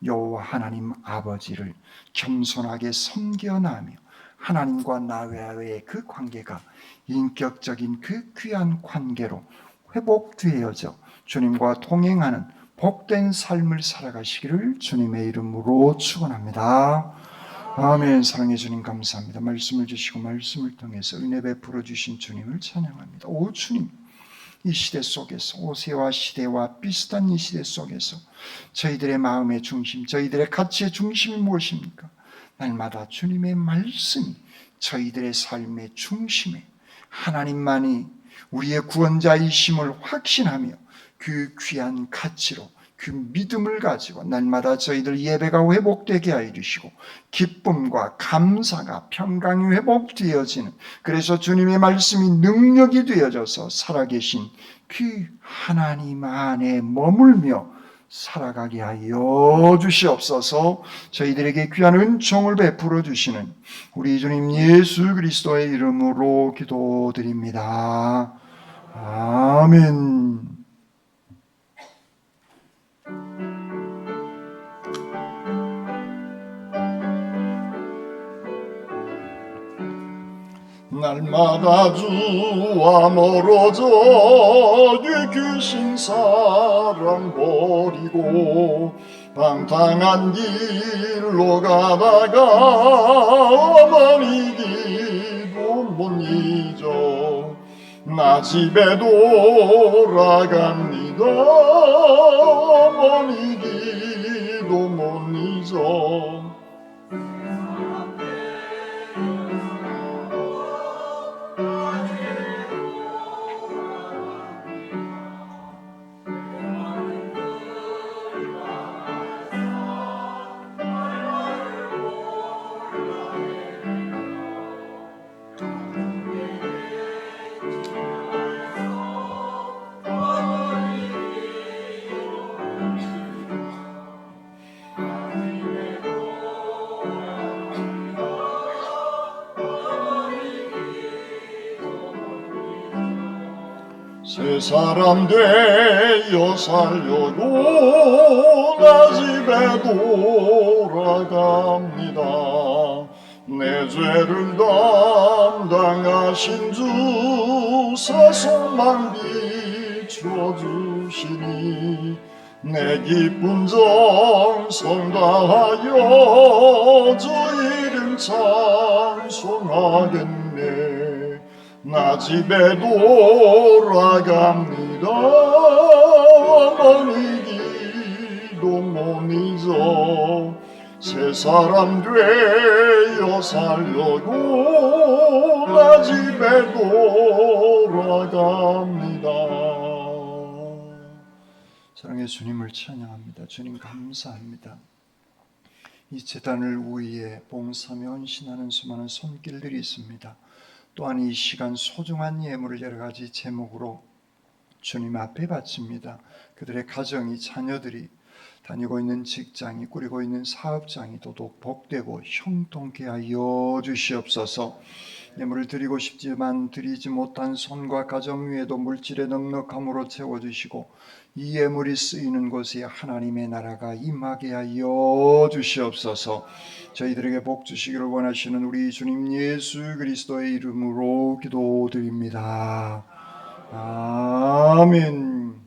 여호와 하나님 아버지를 겸손하게 섬겨나며 하나님과 나와의 그 관계가 인격적인 그 귀한 관계로 회복되어져 주님과 동행하는 복된 삶을 살아가시기를 주님의 이름으로 축원합니다. 아멘. 사랑해 주님 감사합니다. 말씀을 주시고 말씀을 통해서 은혜 베풀어 주신 주님을 찬양합니다. 오 주님, 이 시대 속에서 오세와 시대와 비슷한 이 시대 속에서 저희들의 마음의 중심, 저희들의 가치의 중심이 무엇입니까? 날마다 주님의 말씀이 저희들의 삶의 중심에 하나님만이 우리의 구원자이심을 확신하며 그 귀한 가치로 그 믿음을 가지고 날마다 저희들 예배가 회복되게 하여 주시고 기쁨과 감사가 평강이 회복되어지는, 그래서 주님의 말씀이 능력이 되어져서 살아계신 그 하나님 안에 머물며 살아가게 하여 주시옵소서. 저희들에게 귀한 은총을 베풀어 주시는 우리 주님 예수 그리스도의 이름으로 기도드립니다. 아멘. 날마다 주와 멀어져 유규신 사랑 버리고 방탕한 길로 가다가 어머니 기도 못 잊어 나 집에 돌아갑니다. 어머니 기도 못 잊어 새 사람 되어 살려고 나 집에 돌아갑니다. 내 죄를 담당하신 주 세상만 비춰주시니 내 기쁜 정성 다하여 주 이름 찬송하겠네. 나 집에 돌아갑니다. 어머니 기도 못 잊어 새 사람 되어 살려고 나 집에 돌아갑니다. 사랑의 주님을 찬양합니다. 주님 감사합니다. 이 제단을 위해 봉사며 헌신하는 수많은 손길들이 있습니다. 또한 이 시간 소중한 예물을 여러 가지 제목으로 주님 앞에 바칩니다. 그들의 가정이, 자녀들이, 다니고 있는 직장이, 꾸리고 있는 사업장이 더더욱 복되고 형통케 하여 주시옵소서. 예물을 드리고 싶지만 드리지 못한 손과 가정 위에도 물질의 넉넉함으로 채워주시고 이 예물이 쓰이는 곳에 하나님의 나라가 임하게 하여 주시옵소서. 저희들에게 복 주시기를 원하시는 우리 주님 예수 그리스도의 이름으로 기도드립니다. 아멘.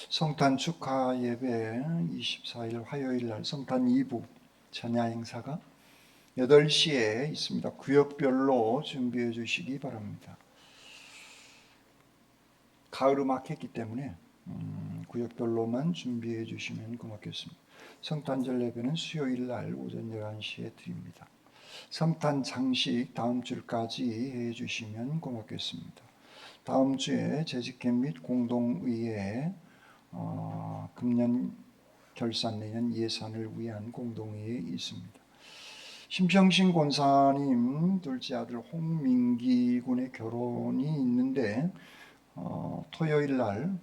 성탄 축하 예배 24일 화요일 날 성탄 2부 찬양 행사가 8시에 있습니다. 구역별로 준비해 주시기 바랍니다. 가을 음악했기 때문에 구역별로만 준비해 주시면 고맙겠습니다. 성탄절 예배는 수요일 날 오전 11시에 드립니다. 성탄 장식 다음 주까지 해 주시면 고맙겠습니다. 다음 주에 재직회 및 공동의회 금년 결산 내년 예산을 위한 공동회에 있습니다. 심평신 권사님 둘째 아들 홍민기 군의 결혼이 있는데 토요일 날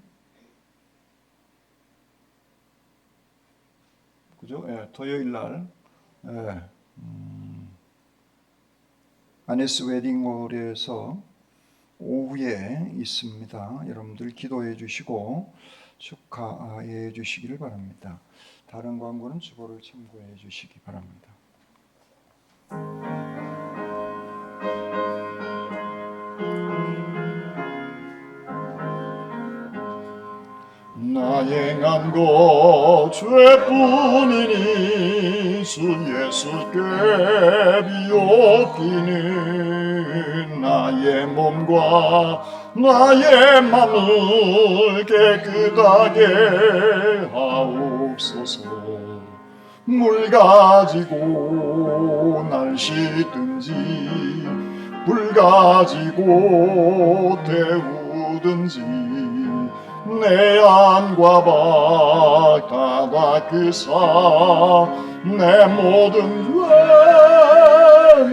그죠? 예, 토요일 날 아네스 웨딩홀에서 오후에 있습니다. 여러분들 기도해 주시고 축하해 주시기를 바랍니다. 다른 광고는 주보를 참고해 주시기 바랍니다. 나 행한 것 죄뿐이니 주 예수께 비옵기는 나의 몸과 나의 맘을 깨끗하게 하옵소서. 물 가지고 날 씻든지 불 가지고 데우든지 내 안과 밖 다 닦으사 내 모든 죄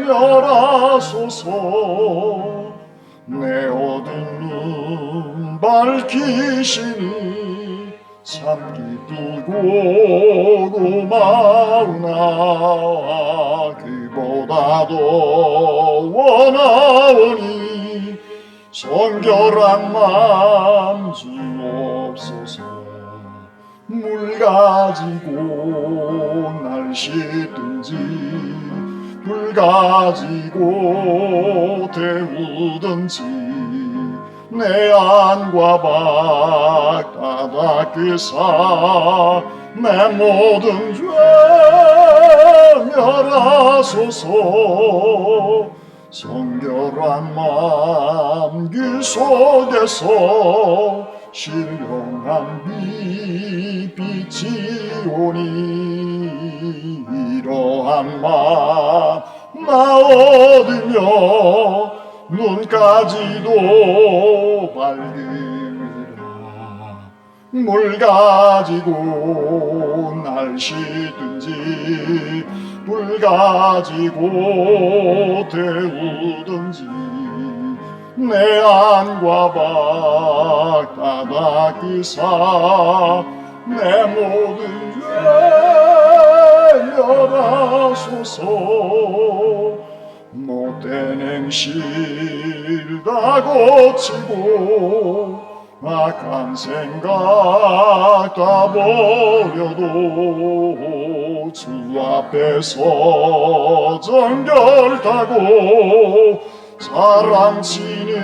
멸하소서. 내 어둠 밝히시니 참 기쁘고 고마우나 그보다도 원하오니 성결한 맘 주옵소서. 물 가지고 날 씻든지 불 가지고 데우든지 내 안과 밖 다 닦으사 내 모든 죄 멸하소서. 성결한 마음 그 속에서 신령한 빛이 오니 이러한 마음 나 얻으며 눈까지도 밝으리라. 물 가지고 날 씻든지 불 가지고 데우든지 내 안과 밖 다 닦으사 내 모든 죄 멸하소서. 못된 행실 다 고치고 악한 생각 다 버려도 주 앞에서 정결하고 사랑치는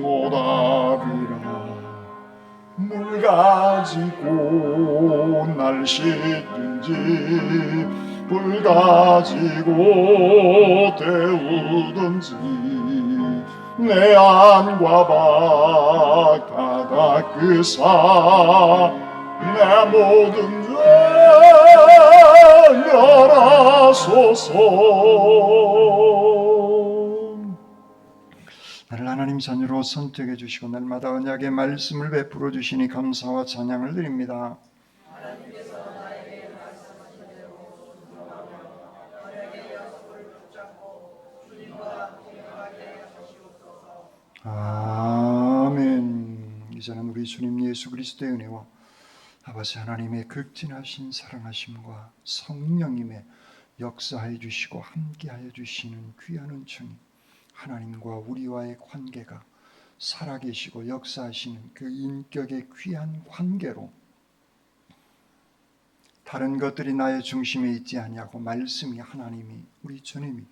못하리라. 물 가지고 날 씻든지 불 가지고 데우든지 내 안과 밖 다 닦으사 내 모든 죄 멸하소서. 나를 하나님 자녀로 선택해 주시고 날마다 언약의 말씀을 베풀어 주시니 감사와 찬양을 드립니다. 아멘. 이제는 우리 주님 예수 그리스도의 은혜와 아버지 하나님의 극진하신 사랑하심과 성령님의 역사해 주시고 함께하여 주시는 귀한 은총이 하나님과 우리와의 관계가 살아계시고 역사하시는 그 인격의 귀한 관계로 다른 것들이 나의 중심에 있지 아니하고 말씀이 하나님이 우리 주님이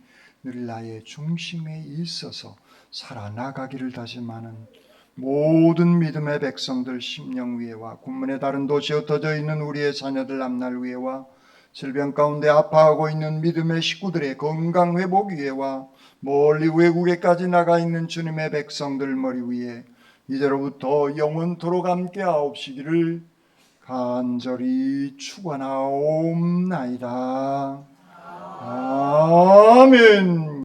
늘 나의 중심에 있어서 살아나가기를 다짐하는 모든 믿음의 백성들 심령 위에와 군문의 다른 도시에 흩어져 있는 우리의 자녀들 앞날 위에와 질병 가운데 아파하고 있는 믿음의 식구들의 건강 회복 위에와 멀리 외국에까지 나가 있는 주님의 백성들 머리 위에 이제로부터 영원토록 함께 하옵시기를 간절히 축원하옵나이다. 아멘.